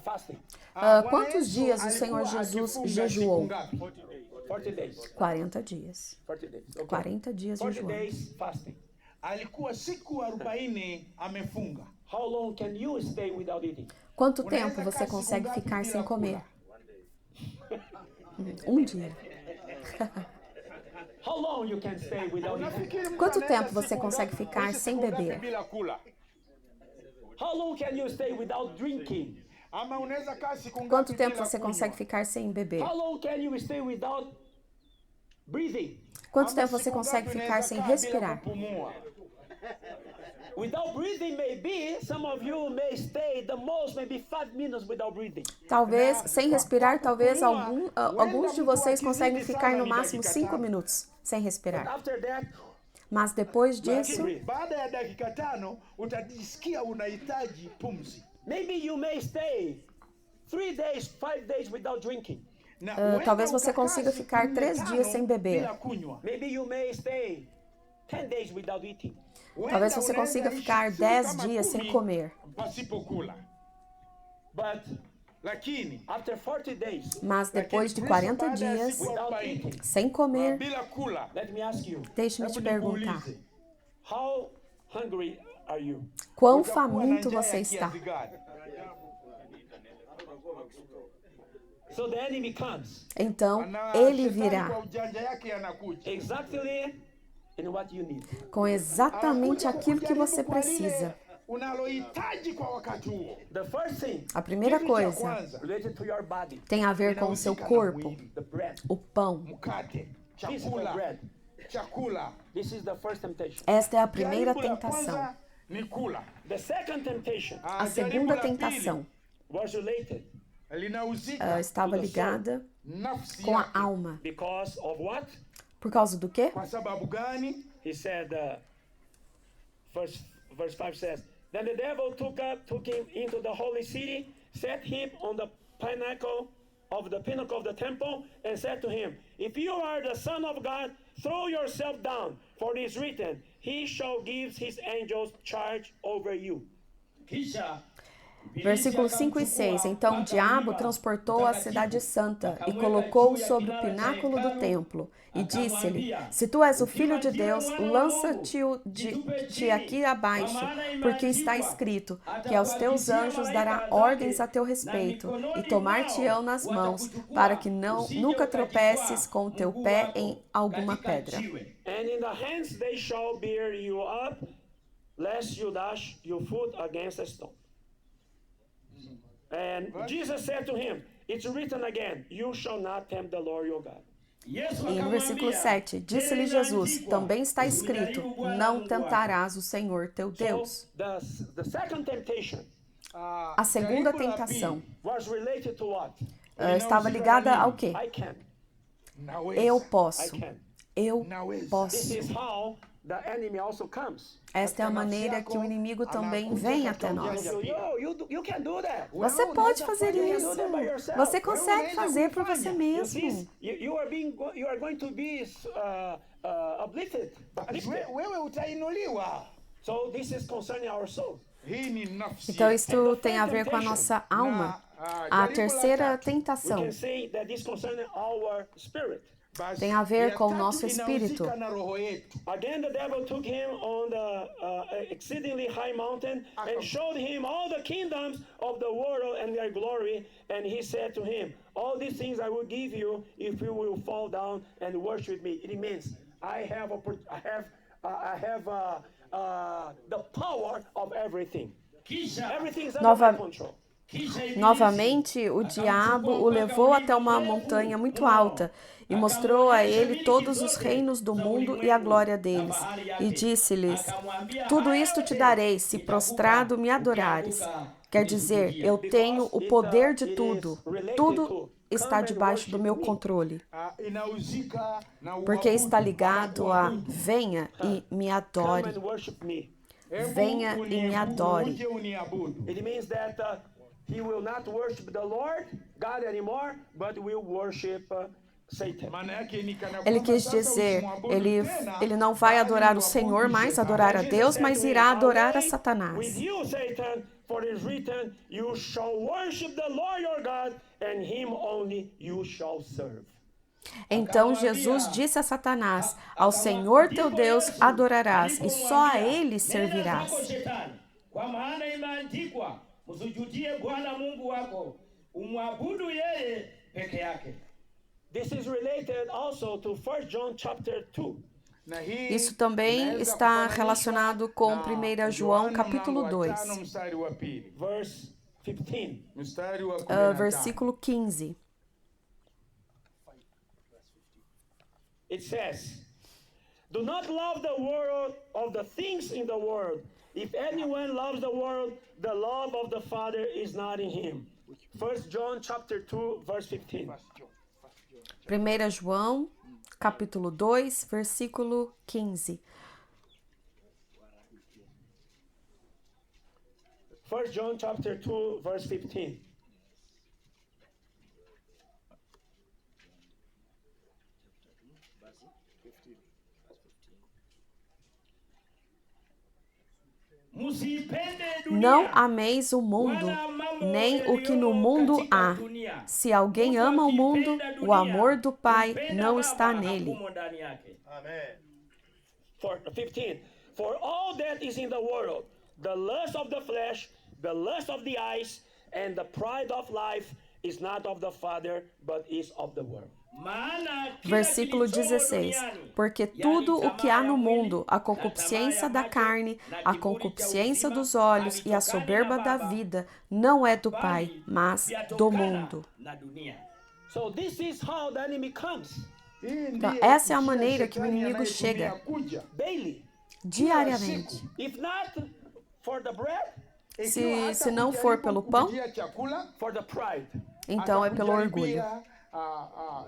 fasting? Bwana Quantos Yesu dias o alikuwa Senhor Jesus akifunga jejuou? siku ngapi? 40 days. 40 dias. 40 days. Okay. 40 dias 40 jejuando. days fasting. Alikuwa siku 40 amefunga. How long can you stay without eating? Quanto Unaweza tempo kaa você siku consegue ngapi ficar bila sem comer? kula? Dia. How long you can stay without eating? Unafikiri mtu Quanto anaweza tempo você siku consegue ngapi- ficar siku sem ngapi beber? bila kula? How long can you stay without drinking? Ama unaweza kaa siku ngapi Quanto tempo bila você kunywa? consegue ficar sem beber? How long can you stay without breathing? Quanto Ama tempo você siku consegue ngapi ficar unaweza sem kaa bila respirar? kupumua? Without breathing, maybe some of you may stay the most, maybe 5 minutes without breathing. Talvez, sem respirar, talvez alguns de vocês conseguem ficar no máximo 5 minutos sem respirar. After that, Mas depois disso, Baada ya dakika 5 utajisikia unahitaji pumzi. maybe you may stay 3 days, 5 days without drinking. Na talvez huenda você ukakaa consiga siku ficar 4, 3 dias sem beber. bila kunywa. Maybe you may stay 10 days without eating. Talvez Huenda você unaweza consiga ishi ficar siku 10 kama dias 10 sem comer. pasipo kula. But Lakini after 40 days Mas depois de Kristo 40 baada ya dias siku without 40, eating, sem comer, bila kula, let me ask you, deixe-me te hebu perguntar: nikuulize, how hungry are you? quão utakuwa na faminto njaa você ya está? kiasi gani? So the enemy comes Então, Na ele shetani virá kwa ujanja yake anakuja. exactly in what you need. com exatamente Anakuja aquilo que kukujaribu você kwa lile precisa. unalohitaji kwa wakati huo. The first thing A primeira Kitu cha coisa kwanza, related to your body, tem a ver com o seu inahusika na corpo, mwili. the bread, o pão. Mkate, physical chakula, bread. chakula. This is the first temptation. Esta é a primeira Jaribu la tentação. kwanza ni kula. The second temptation A Jaribu segunda la tentação was related linahusika estava ligada nafsi com a yake. alma. because of what? Por causa do quê? Kwa sababu gani? He said, verse 5 says, Then the devil took him into the holy city, set him on the pinnacle of the temple, and said to him, If you are the Son of God, throw yourself down, for it is written, He shall give his angels charge over you. Kisha Versículos 5 e 6. Então o diabo transportou a cidade santa e colocou-o sobre o pináculo do templo. E disse-lhe: Se tu és o filho de Deus, lança-te aqui abaixo, porque está escrito que aos teus anjos dará ordens a teu respeito, e tomar-te-ão nas mãos, para que nunca tropeces com o teu pé em alguma pedra. And in the hands they shall bear you up, lest you dash your foot against a stone. And Jesus said to him, It's written again, You shall not tempt the Lord your God. E no versículo 7, disse-lhe Jesus, também está escrito, não tentarás o Senhor teu Deus. So the second temptation A segunda tentação was related to what? estava ligada ao quê? I can. Eu I posso. can. Eu This posso. is how the enemy also comes. Esta é a maneira que o inimigo também vem até nós. You can do that. Você pode fazer isso. Você consegue fazer por você You mesmo. see, you are going to be uplifted. Wewe utainuliwa. So this is concerning our soul. Hii ni nafsi. Então, isto tem a ver com a nossa alma. A terceira We tentação can say that this concerning our spirit. tem a ver com o nosso espírito. Na roho yetu. Again, the devil took him on the exceedingly high mountain and showed him all the kingdoms of the world and their glory. And he said to him, all these things I will give you if you will fall down and worship me. It means I have the power of everything. Everything is under my control. Novamente, o diabo o levou até uma montanha muito alta e mostrou a ele todos os reinos do mundo e a glória deles. E disse-lhes, tudo isto te darei, se prostrado me adorares. Quer dizer, eu tenho o poder de tudo. Tudo está debaixo do meu controle. Inauzika na Porque está ligado a venha e me Come adore. and worship me. Venha e me adore. Uje uniabudu. It means that he will not worship the Lord, God anymore, but will worship Satan. Maana yake ni kana Ele kwamba quis sasa dizer, usimwabudu ele tena, não vai adorar o bali Senhor uabudu mais, shetani. adorar a Deus, mas irá adorar a With Satanás. you, Satan, for it is written, you shall worship the Lord your God, and him only you shall serve. Então Jesus disse a Satanás, ao Senhor teu Deus adorarás, e só a ele servirás. Kwa maana imeandikwa, msujudie Bwana Mungu wako, umwabudu yeye peke yake. This is related also to 1 John chapter 2. Na hii Isso também inaweza está kufananishwa relacionado com na 1 João Yohana capítulo mlango wa 2, tano, mstari wa pili. Verse 15. Mstari wa 15. versículo 15. It says, do not love the world of the things in the world. If anyone loves the world, the love of the Father is not in him. 1 John chapter 2, verse 15. 1 João capítulo 2, versículo 15. 1 John chapter 2, verse 15. Musipende Não dunia, ameis o mundo, nem o que no mundo há. Se alguém ama o mundo, o amor do Pai não está nele. For 15. For all that is in the world, the lust of the flesh, the lust of the eyes, and the pride of life is not of the Father, but is of the world. Versículo 16. Porque tudo o que há no mundo, a concupiscência da carne, a concupiscência dos olhos e a soberba da vida, não é do Pai, mas do mundo. So this is how the enemy comes Então, essa é a maneira que o inimigo chega daily. diariamente. If not for the bread, Se não for pelo pão, for the pride. então é pelo orgulho.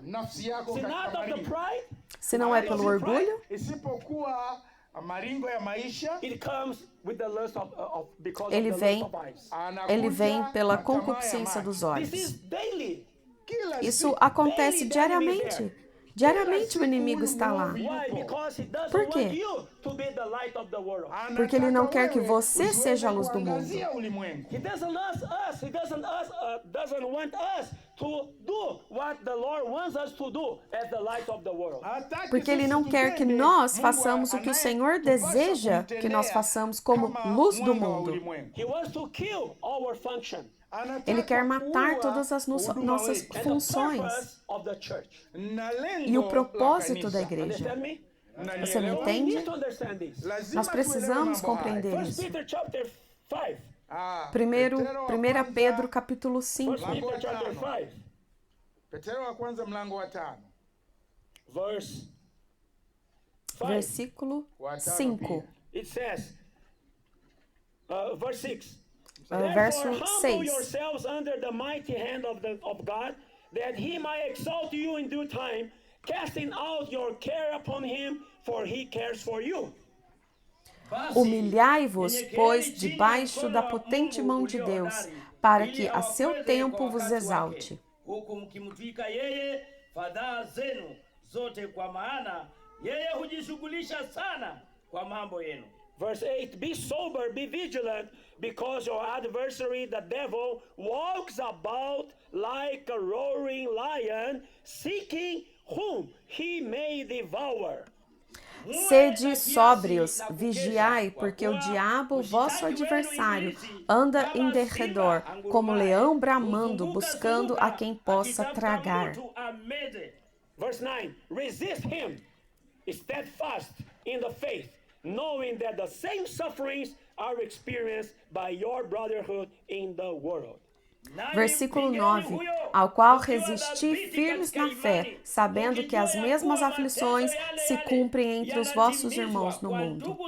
Nafsi yako See, katika not of the maringo. pride, Se não é pelo orgulho, Isipokuwa maringo ya maisha, it comes with the lust of because Ele of the vem- lust of eyes. anakuja ele vem pela na tamaa ya concupiscência macho. dos This is olhos. daily. Kila Isso siku. acontece diariamente. Diariamente o inimigo está lá. Why? Because he doesn't Por quê? want you to be the light of the world. Porque ele não quer que Wewe você usiweze seja a luz do mundo. kuangazia ulimwengu. He doesn't want us. He doesn't want us to do what the Lord wants us to do as the light of the world. Hataki Porque ele sisi não quer que tutende nós Mungu façamos o que o Senhor deseja que nós façamos como kama luz do mwanga wa mundo. ulimwengu. He wants to kill our function Anataka Ele quer matar kuua todas as huduma nossas wetu. and funções the purpose of the church. Na lengo e o la propósito kanisa. da igreja. Understand me? Você me Unanielewa? We entende? need to understand this. Lazima Nós precisamos tuelewe mambo haya. compreender 1 isso. Peter chapter 5. Primeiro, Petero wa 1 kwanza- Pedro capítulo 5. 1 Peter chapter 5. Petero wa kwanza mlango wa 5. verse 5. Versículo Watano 5. pia. It says, verse 6. Verso Therefore, humble 6. yourselves under the mighty hand of God, that he might exalt you in due time, casting out your care upon him, for he cares for you. Humilhai-vos, pois, debaixo da potente mão de Deus, para que a seu tempo vos exalte. Huku mkimtwika yeye fadhaa zenu zote, kwa maana yeye hujishughulisha sana kwa mambo yenu. Verse 8, be sober, be vigilant, because your adversary, the devil, walks about like a roaring lion, seeking whom he may devour. Sede sóbrios, vigiai, porque o diabo, vosso adversário, anda em derredor, como leão bramando, buscando a quem possa tragar. Verse 9, resist him, steadfast in the faith, knowing that the same sufferings are experienced by your brotherhood in the world. Versículo 9, ao qual resisti firmes na fé, sabendo que as mesmas aflições se cumprem entre os vossos irmãos no mundo.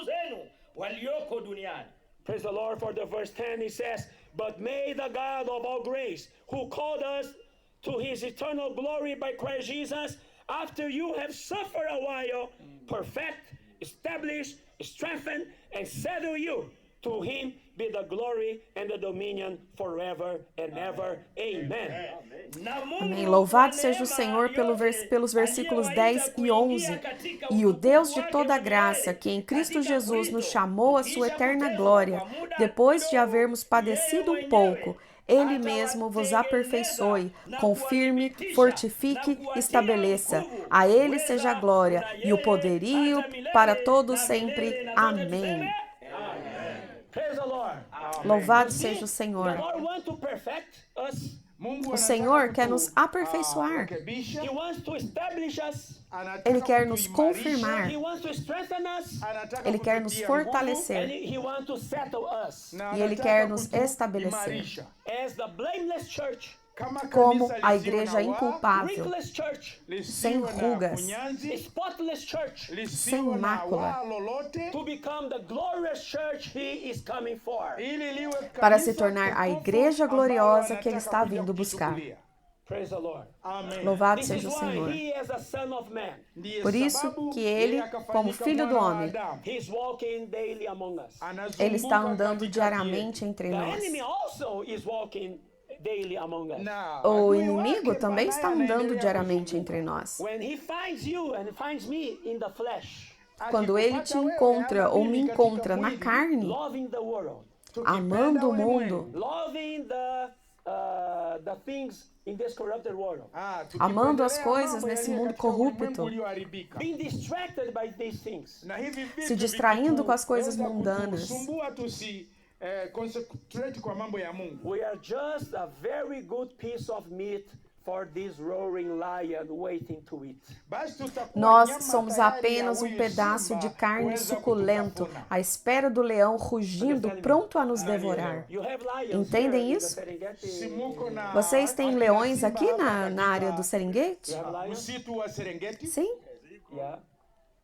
Praise the Lord. For the verse 10 it says, but may the God of all grace, who called us to his eternal glory by Christ Jesus, after you have suffered a while, perfect, establish, strengthen, and settle you. To him be the glory and the dominion forever and ever. Amen. Amém. Louvado seja o Senhor pelos versículos 10 e 11. E o Deus de toda graça, que em Cristo Jesus nos chamou à sua eterna glória, depois de havermos padecido um pouco, Ele mesmo vos aperfeiçoe, confirme, fortifique, estabeleça. A Ele seja a glória e o poderio para todos sempre. Amém. Louvado seja o Senhor. O Senhor quer nos aperfeiçoar. Ele quer nos confirmar. Ele quer nos fortalecer. E Ele quer nos estabelecer. Como a igreja inculpável, sem rugas, sem mácula, para se tornar a igreja gloriosa que Ele está vindo buscar. Louvado seja o Senhor. Por isso que Ele, como Filho do Homem, Ele está andando diariamente entre nós. O inimigo também está andando diariamente entre nós. Quando ele te encontra ou me encontra na carne, amando o mundo, amando as coisas nesse mundo corrupto, se distraindo com as coisas mundanas, we are just a very good piece of meat for this roaring lion waiting to eat. Nós somos apenas um pedaço de carne suculento, à espera do leão rugindo, pronto a nos devorar. Entendem isso? Vocês têm leões aqui na área do Serengeti? Sim.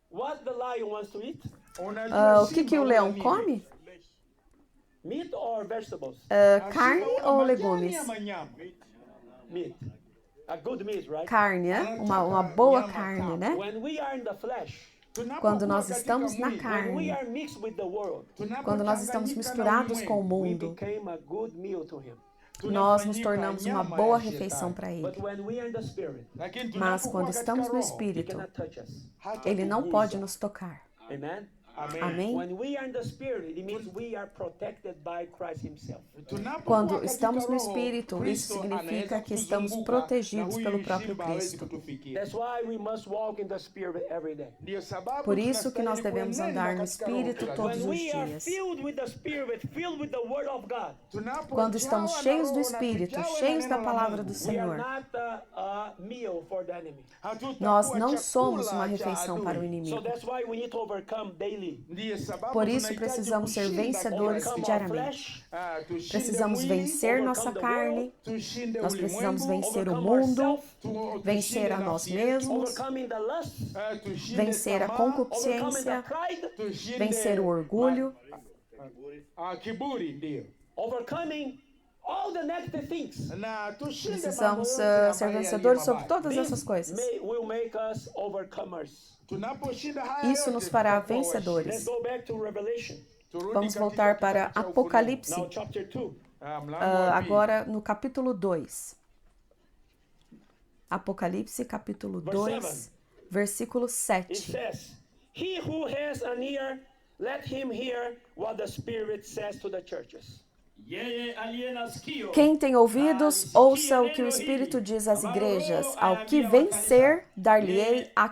What the lion wants to eat? O que o leão come? Meat or vegetables? Carne ou legumes? Meat. A good meat, right? Carne, uma boa carne, né? When we are in the flesh, quando nós estamos na carne, quando nós estamos misturados com o mundo, nós nos tornamos uma boa refeição para Ele. Mas quando estamos no Espírito, Ele não pode nos tocar. Amém? Quando estamos no Espírito, isso significa que estamos protegidos pelo próprio Cristo. Por isso que nós devemos andar no Espírito todos os dias. Quando estamos cheios do Espírito, cheios da Palavra do Senhor, meal for the enemy. Nós não somos uma refeição para o So inimigo. that's why we need to overcome daily. Por isso, precisamos ser vencedores Overcome our diariamente. flesh, Precisamos vencer nossa carne, nós precisamos vencer o mundo, vencer a nós mesmos, overcoming the lust, vencer a overcoming the concupiscência, pride, vencer o orgulho, kiburi ndio. overcoming all the negative things. Na tushinde precisamos mambo yote ser ambayo vencedores yaliyo sobre mabaya. todas essas coisas. Will make us overcomers. Tunaposhinda haya Isso yote, nos fará tutakuwa Let's vencedores. go back to Revelation. Turudi Vamos katika voltar para kitabu cha Apocalipse, Now chapter 2. Ufunuo. Mlango wa pili. agora no capítulo 2. Apocalipse, capítulo 2, versículo It 7. says, "He who has an ear, let him hear what the Spirit says to the churches." Yeye aliye na sikio, Quem tem ouvidos, ouça o que o Espírito diz às igrejas. Ao que vencer, dar-lhe-ei a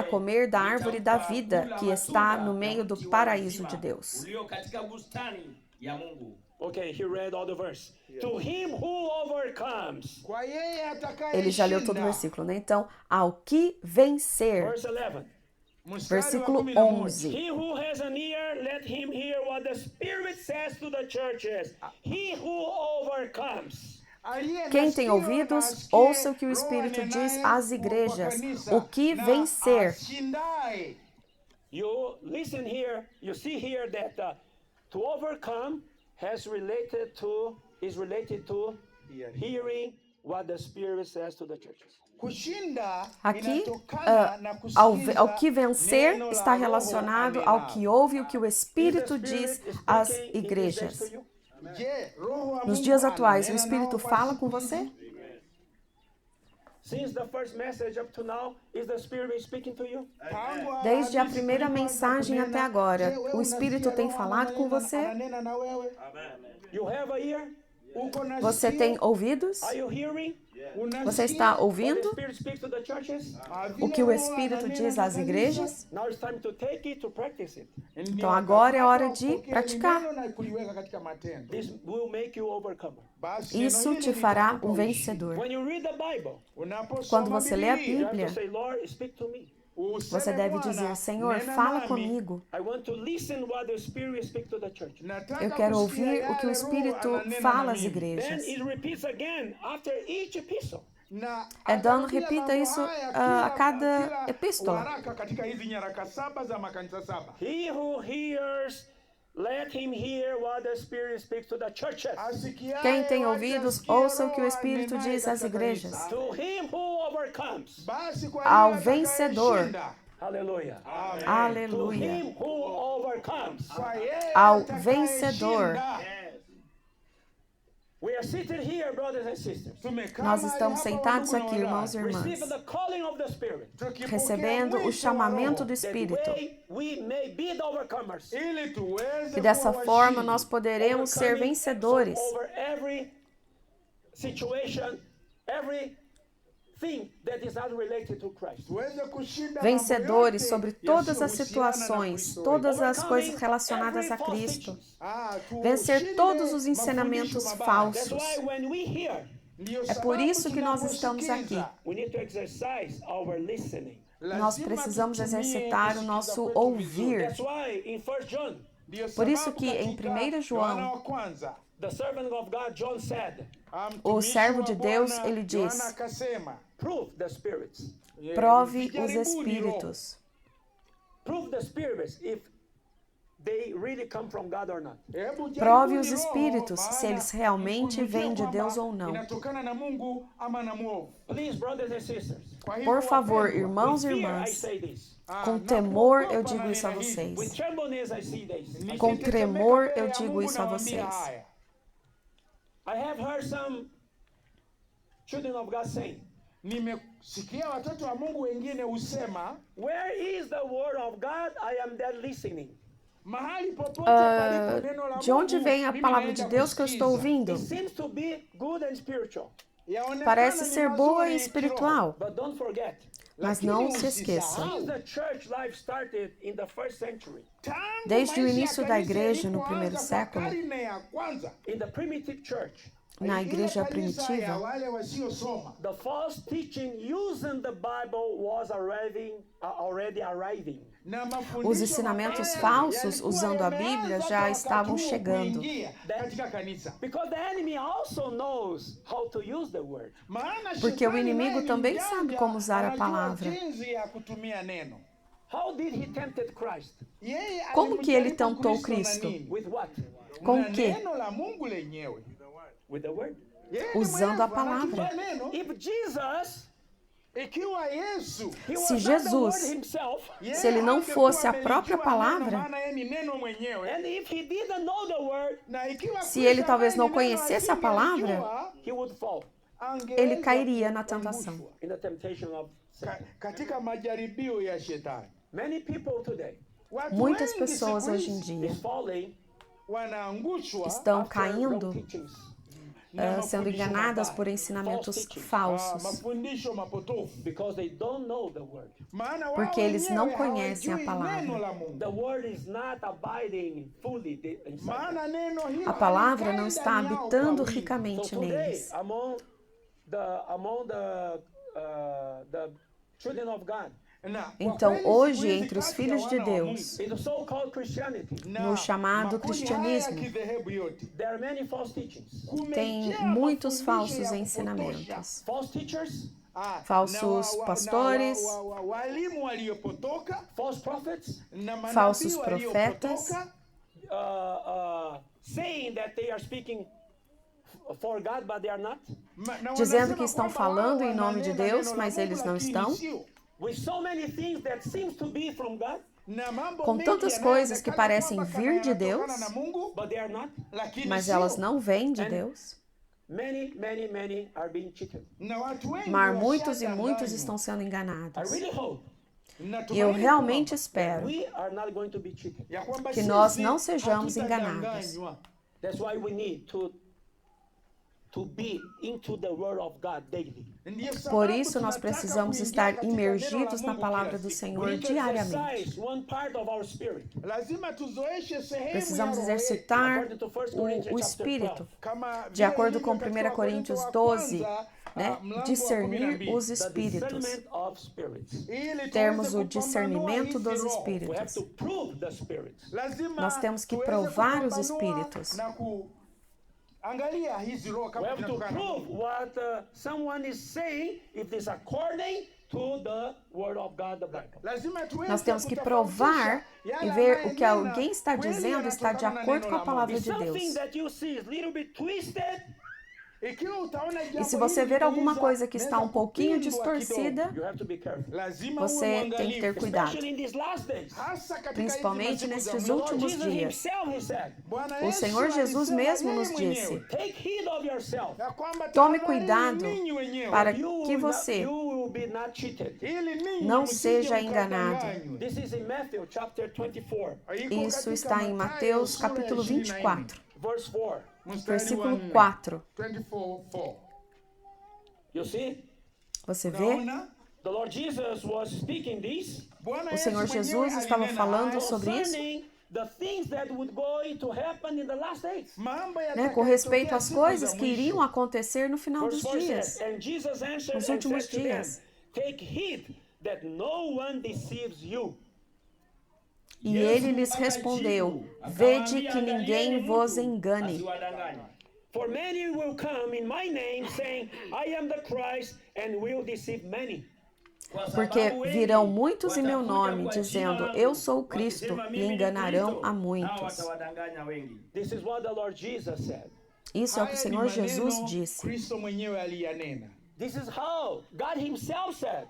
comer da árvore da vida que está no meio do paraíso de Deus. ulio katika bustani ya Mungu. Okay, he read all the verse. To him who overcomes. Kwa yeye atakayeshinda. Ele já leu todo o versículo, né? Então, ao que vencer, Verse 11. Mstari wa versículo 11. 11. He who has an ear, let him hear what the Spirit says to the churches. He who overcomes. Aliye na Quem tem sikio ouvidos, na asikie, ouça o que o Roho Espírito diz anenaye às kwa igrejas. kanisa. O que Na vencer. ashindaye. You listen here, you see here that to overcome is related to hearing what the Spirit says to the churches. Kushinda Aqui, inatokana na ao que vencer neno la está Roho relacionado anenao. ao que ouve o que o Is Espírito the diz Spirit às speaking in these igrejas. days to you? Je, Roho wa Nos Mungu dias atuais, o ananena Espírito nao kwa fala siku com hizi? você? Since the first message up to now, is the Spirit speaking to you? Tangu Desde a hadithi primeira tulipoanza mensagem kunena, até agora, je, wewe o Espírito unasikia tem Roho falado com ananena- você? ananena na wewe? You have a ear? Uko na Você sikio? tem ouvidos? Are you hearing? Unasikia? Você está What the ouvindo Spirit speaks to the churches? o que o Espírito diz às igrejas? Now it's time to take it, to practice it. Então agora é hora de praticar. This will make you overcomer. Isso te fará um vencedor. When you read the Bible, Quando você lê a you have Bíblia, to say, Lord, speak to me. você deve dizer, Senhor, fala comigo. I want to listen what the Spirit speaks to the church. Eu quero ouvir o que o Espírito fala às Then igrejas. it repeats again after each epistle. Dano repita isso a cada epístola. Katika hizi nyaraka 7 za makanisa 7. He who hears, let him hear what the Spirit speaks to the churches. Quem tem ouvidos, ouça o que o Espírito diz às igrejas. To him who overcomes. Ao vencedor. Hallelujah. To Aleluia. him who overcomes. Ao vencedor. We are seated here, brothers and sisters. Nós estamos sentados aqui, irmãos e irmãs, Receiving the calling of the Spirit. recebendo o chamamento do That Espírito. way we may be the overcomers. Que dessa forma nós poderemos ser vencedores. Over every situation, every thing that is not related to Christ. Vencedores sobre todas as situações, todas as coisas relacionadas a Cristo. Vencer todos os ensinamentos falsos. That's why when we hear, É por isso que nós estamos aqui. we need to exercise our listening. Nós precisamos exercitar o nosso ouvir. That's why in 1 John, Por isso que em 1 João, the servant of God John said, o servo de Deus, ele diz, prove the spirits. prove os espíritos. Prove the spirits if they really come from God or not. Prove os espíritos se eles realmente vêm de Deus ou não. Please, brothers and sisters, Por favor, irmãos e fear I irmãs, say this. com temor eu digo isso a vocês. With trembleness I see this. Com tremor eu digo isso a vocês. I have heard some children of God saying, Nimesikia watoto wa Mungu wengine husema, where is the word of God? I am there listening. mahali popote palipo neno la De onde Mungu, vem a mimi palavra naenda de Deus que eu estou kusikiza. ouvindo? It seems to be good and spiritual. Yaonekana Parece ni ser mazuri boa e kiroho, espiritual, But don't forget, mas lakini não se usisahau, esqueça. since the church life started in the first century, tangu Desde o maisha ya início da kanisa igreja, no ilipoanza primeiro kwa século, karne ya kwanza, in the primitive church, na igreja Ile kanisa ya primitiva, wale wasiosoma, the false teaching using the Bible was already arriving. na os mafundisho ensinamentos mabaya falsos yalikuwa usando a yameanza Bíblia kwa já wakati estavam huo chegando. kuingia katika kanisa. Because the enemy also knows how to use the word. Maana Porque o shetani inimigo naye ni também mjanja, sabe como usar a anajua palavra. jinsi ya kutumia neno. How did he tempted Christ? Yeye Como que ele alimjaribu tentou na Cristo? nini? With what? Com Na o quê? neno la Mungu lenyewe. With the word. Yeye Usando a mwenyewe palavra. anatumia neno. If Jesus, Ikiwa Yesu, he Se was not the word Jesus, himself, yeye se ele não angekuwa fosse a própria amelijua palavra, neno, maana yeye ni neno mwenyewe. and if he didn't know the word, Na ikiwa se Kristo ele talvez não ambaye ni neno conhecesse a palavra, asingelijua, he would fall angeweza ele cairia na kuangushwa tentação. in the temptation of sin. katika majaribio ya shetani. Many people today Watu Muitas wengi pessoas siku hoje em hizi dia is falling wanaangushwa estão after wrong caindo, teachings. na sendo mafundisho enganadas mabaya. por ensinamentos False teaching. falsos, Mafundisho mapotofu. Because they don't know the word. Maana wao porque eles não wenyewe conhecem a hawajui palavra. neno la Mungu. The word is not abiding fully inside them. Maana neno hilo A palavra halikai não está ndani yao habitando kwa wingi. ricamente So today, neles. among the children of God, Na, kwa Então, kweli, hoje, siku hizi entre os kati filhos ya de wana wa Deus, in the so-called Christianity, Mungu, na no chamado makundi haya ya cristianismo, kidhehebu yote, there are many false teachings. tem kumejaa muitos mafundisho falsos ya kupotosha. ensinamentos. False teachers, Falsos pastores, walimu waliopotoka false prophets, na manabii falsos profetas, waliopotoka, saying that they are speaking for God, but they are not. na dizendo wanasema que estão kwamba falando wao em nome de wananena Deus, neno la mas Mungu, eles não lakini estão. sio. With so many things that seems to be from God, Na mambo Com mengi tantas yanayoonekana coisas que parecem kwamba vir de yanatokana Deus, na Mungu, but they are not. lakini mas sio. elas não vêm de Deus. Many are being cheated. Na watu wengi Mas muitos e washadanganywa. muitos estão sendo I enganados. really hope Na E eu tumaini realmente kwamba espero we are not going to be cheated. ya kwamba que nós sisi não sejamos hatutadanganywa. That's why we need to be into the word of God daily. Ndiyo Por sababu isso, nós tunataka precisamos kuingia estar katika neno la imergidos na Mungu palavra kila do siku. Senhor We need to diariamente. exercise one part of our spirit. Lazima tuzoeshe sehemu Precisamos ya roho yetu. exercitar According to 1 Corinthians o chapter espírito, 12. Kama de vile acordo ilivyo com katika 1 Coríntios Wakorintho wa 12, kwanza, né? mlango wa Discernir 12. os The espíritos. discernment of spirits. Ili tuweze Termos o kupambanua discernimento hizi dos roho. We have espíritos. to prove the spirits. Lazima Nós temos que tuweze provar os kupambanua espíritos. na kuangalia hizi roho We kama have to zinatokana na prove Mungu. what someone is saying if it's according to the word of God, the Bible. Lazima tuweze Nós temos que kutofautisha provar yale e ver o que anayenena alguém está kweli dizendo está de yanatokana na acordo neno com a la palavra If de something Deus. that you see is a little bit twisted, Ikiwa utaona E jambo se você hili ver alguma likiza, coisa que está um nenda pouquinho kupindwa kidogo. distorcida, you have to be careful. Lazima você uwe tem que ter mwangalifu. cuidado. Especially in these last days. Hasa katika Principalmente hizi masiku nestes za mwisho. Lord últimos Jesus dias. himself, he said, Bwana O Yesu Senhor Jesus alisema mesmo yeye nos mwenyewe, disse: take heed of yourself. ya kwamba tome tahadharini cuidado ninyi wenyewe, para You que will not- você you will be not cheated. ili ninyi não msije seja enganado. mkadanganywe. This is in Matthew chapter 24, Iko Isso katika está em Mathayo Mateus sura ya capítulo 24, 24, verse 4. mstari wa versículo 4. 4. 24:4. You see, Você vê? Unaona? the Lord Jesus was speaking this Bwana O Yesu Senhor mwenyewe Jesus estava alinena falando haya, sobre isso, concerning the things that would going to happen in the last days. mambo né, yatakayotokea com respeito às siku coisas za que mwisho. iriam acontecer no final Verse dos 4 dias. says, and Jesus answered Nos and últimos said to them, dias. take heed that no one deceives you. E ele lhes respondeu: vede que ninguém vos engane. For many will come in my name, saying, I am the Christ, and will deceive many. Porque virão muitos em meu nome, dizendo, eu sou o Cristo, e enganarão a muitos. This is what the Lord Jesus said. Isso é o que o Haya ni Senhor Jesus maneno disse. Kristo mwenyewe aliyanena. This is how God himself said.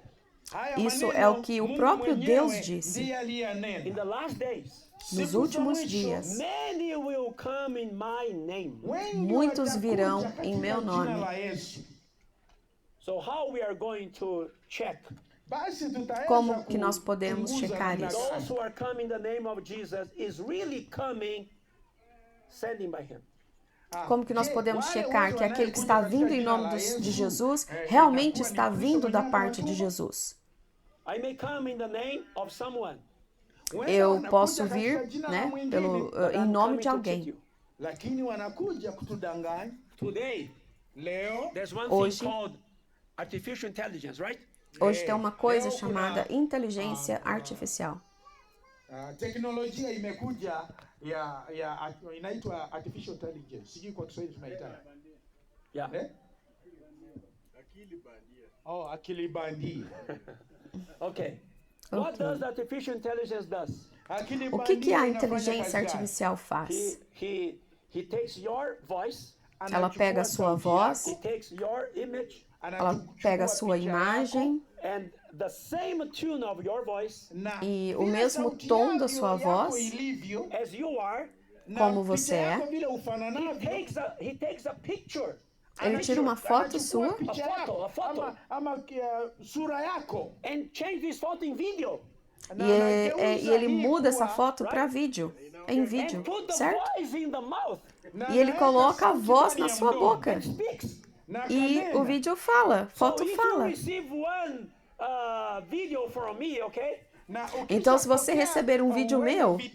Haya Isso maneno é o que o Mungu próprio mwenyewe Deus disse. ndiye In aliyanena. the last days, Nos Siku últimos za mwisho, dias, many will come in my name. wengi muitos watakuja virão katika em meu jina nome. la Yesu. So how we are going to check Basi tutaweza Como que nós podemos kuchunguza checar namna isso? gani. those who are coming in the name of Jesus is really coming sending by him. Como que nós Je, podemos wale checar wote que aquele que está wanaokuja vindo em katika nome jina la de Yesu, Jesus itakuwa realmente ni está Kristo vindo da mwenyewe parte de anatuma? Jesus? I may come in the name of someone, Wenda Eu wanakuja posso katika vir, jina la né, mwingine, pelo, but em I'm nome coming de to check alguém, you, lakini wanakuja kutudanganya, Today, Leo there's one Hoje- thing called artificial intelligence, right? Hoje tem uma coisa leo kuna- chamada inteligência artificial. teknolojia imekuja inaitwa artificial intelligence. Sijui kwa Kiswahili tunaita. Yeah. Akili bandia. Okay. What Okay. does artificial intelligence does? Akili O que bandia a inafanya inteligência kazi gani? artificial faz? He takes your voice, Ela pega a sua voz, he takes your image, ela pega a sua imagem and the same tune of your voice e o mesmo tom da sua voz, as you are. como você é. He takes a picture, Ele tira uma foto sua a photo, sura yako. and change this photo in video. e ele muda essa foto para vídeo, em vídeo, And put the certo? voice in the mouth. E ele coloca a voz na sua boca. Speaks. E o vídeo fala, So foto if you fala. receive one video from me, okay? Então, se você receber um vídeo meu, Say,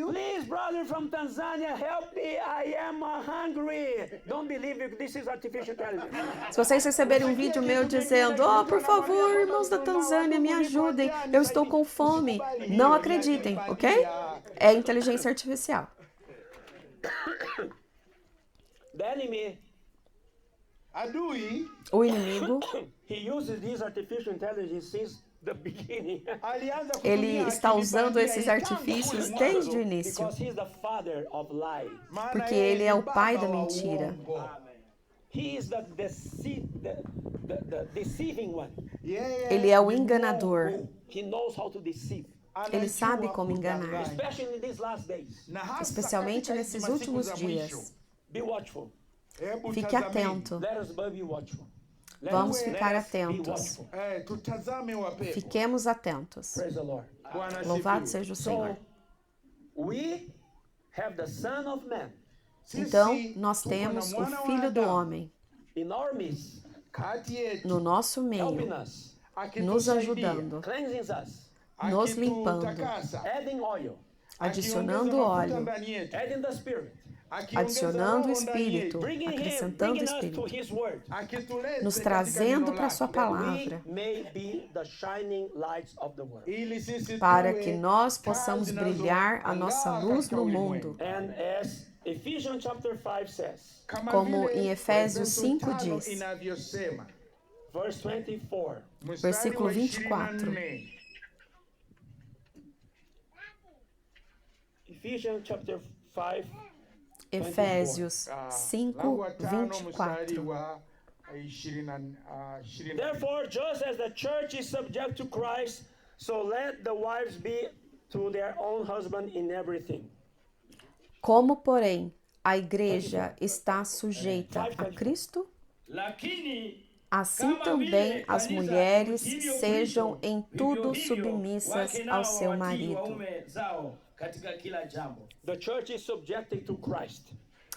please, brother from Tanzania, help me. I am hungry. Don't believe it. This is artificial intelligence. se vocês receberem um vídeo meu dizendo, oh, por favor, irmãos da Tanzânia, me ajudem, eu estou com fome. Não acreditem, ok? É inteligência artificial. The enemy, Adui O inimigo, he uses this artificial intelligence since the beginning. alianza kutumia ele está akili usando bandia esses tangu artifícios mwanzo. desde o início, Because he's the father of lies. Maana porque yeye ele ni é o baba pai da wa mentira. uongo. He is the deceiving one. Yeye Ele é o ni enganador. mwongo. He knows how to deceive, Ele Anajua sabe como enganar. kudanganya. especially in these last days. Na hasa Especialmente katika nesses hizi masiku últimos za dias. mwisho. Be watchful. Hebu Fique tazameni. atento. Let us be watchful. Vamos Let ficar us be atentos. watchful. Tutazame wapepo. Fiquemos atentos. Praise the Lord. Bwana Louvado asifiwe. seja o Senhor. So, we have the Son of Man Sisi Então, nós tuko na temos o mwana wa Filho do Adamu Homem in our midst, kati yetu, no nosso helping meio, us, nos akitusaidia, ajudando, cleansing us, nos limpando, akitutakasa, adding oil, adicionando akiongeza mafuta óleo, ndani yetu, adding the Spirit, akiongeza adicionando o roho ndani yetu, Espírito, bringing acrescentando o us to Espírito, His Word, akituleta nos katika trazendo neno para lake, Sua we palavra, may be the shining lights of the world. ili sisi para tuwe que nós taa possamos zinazoangaa brilhar a nossa luz katika no ulimwengu. mundo. And as Ephesians chapter 5 says, Kama Como vile em Efésios Efeso 5 5 diz, inavyosema, verse 24, mstari Versículo wa 24. 24. Ephesians chapter 5, Efésios Lango wa 5, tano mstari 24. wa 20. therefore, just as the church is subject to Christ, so let the wives be to their own husband in everything. Como, porém, a igreja está sujeita a Cristo, Lakini assim também as mulheres sejam em tudo submissas ao seu marido. waume zao katika kila jambo. The church is subjected to Christ.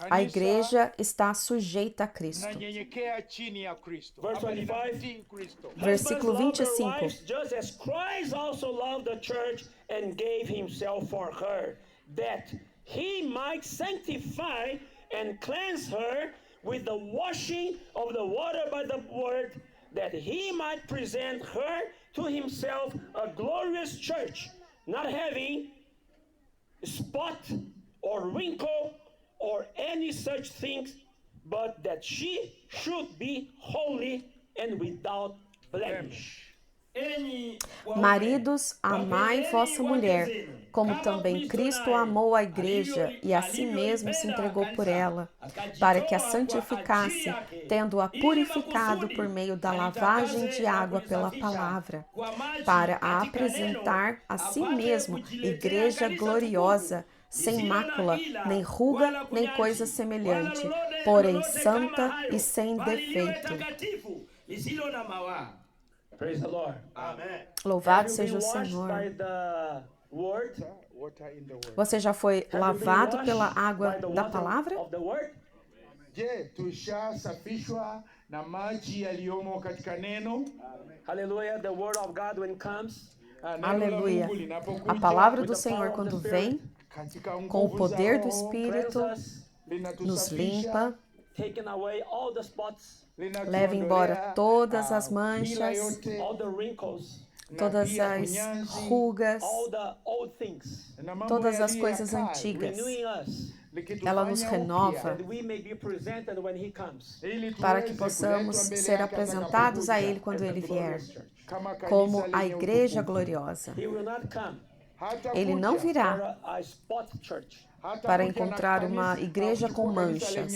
A igreja está sujeita a Cristo. nanyenyekea chini ya Kristo. Verse Ama 25. linamtii Kristo. Versículo Husbands, love their 25. wives, just as Christ also loved the church and gave himself for her, that he might sanctify and cleanse her with the washing of the water by the word, that he might present her to himself a glorious church, not having spot or wrinkle or any such things, but that she should be holy and without blemish. Enyi waume, Maridos, amai wapendeni vossa wake mulher, zenu, como kama também Kristo Cristo naye amou a igreja e a si alivyoipenda mesmo se entregou por kanisa, ela, akajitoa para que a kwa santificasse, ajili yake, tendo-a ili purificado makusudi por meio da alitakase lavagem de na água pela kulisafisha palavra, kwa maji para a katika apresentar neno, a si apate mesmo kujiletea igreja kanisa gloriosa, tukufu, sem lisilo na mácula, ila, nem ruga, wala nem kunyanzi, coisa wala semelhante, lolote porém lolote kama santa hayo, e sem bali liwe defeito. takatifu, lisilo na mawaa. Praise the Lord. Amen. Louvado Have you seja been o washed by Senhor. the word? Water in the word. Você já foi Have you been lavado washed pela by água the da water palavra? of the word? Je, tushasafishwa na maji yaliyomo katika neno? Hallelujah. The word of God when it comes Neno la Aleluia. Mungu linapokuja A palavra with do the power Senhor, of quando the vem Spirit, katika com o nguvu za poder do Roho, cleanse Espírito, us, nos limpa, taking away all the spots, leva embora todas as manchas, all the wrinkles, todas as rugas, all the old things, todas as coisas antigas. renewing us, Ela nos renova that we may be presented when he comes. para que possamos ser apresentados a Ele quando Ele vier, como a Igreja Gloriosa. He will not come Ele não for virá a spot church, para encontrar uma igreja com manchas,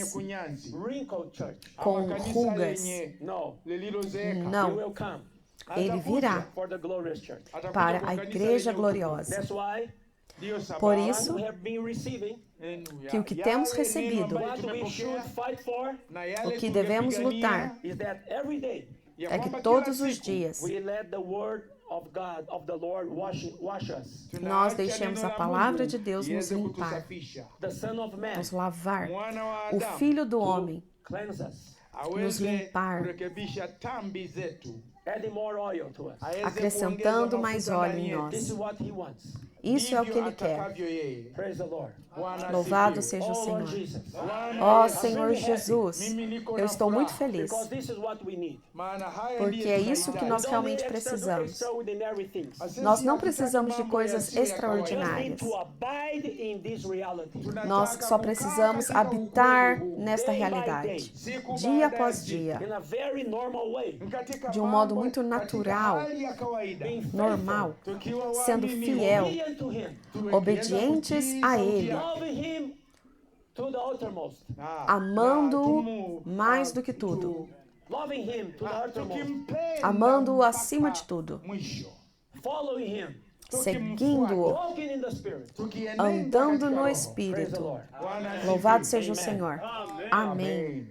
wrinkled church. com rugas. No, he Não, will come Ele virá for the glorious church. para a Igreja Gloriosa. That's why Por what isso, we have been receiving, que o que temos recebido, what we should fight for, o que devemos lutar, is that every day é que todos os dias we let the word of God, of the Lord, wash us. nós deixemos a palavra de Deus nos limpar, The Son of Man nos lavar. O Filho do Homem cleanse us, nos limpar, adding more oil to us. acrescentando mais óleo em This is nós. what he wants. Isso é o que Ele quer. Praise the Lord. Louvado seja o Oh, Lord Senhor. Jesus. Ó Senhor Jesus, eu estou muito feliz, Because this is what we need. porque é isso que nós We don't realmente need precisamos. extraordinary things. Nós não precisamos de coisas We just need extraordinárias. to abide in this reality. Nós só precisamos habitar nesta realidade, dia após dia, In a very normal way. de um modo muito natural, normal, sendo fiel, Obedient to him. obedientes a Ele, Loving him to the uttermost. amando-o mais do que tudo, Loving him to the uttermost. amando-o acima de tudo, Following him. seguindo-o, Walking in the Spirit. andando no Praise the Espírito. Lord. Louvado seja o Amen. Senhor. Amém.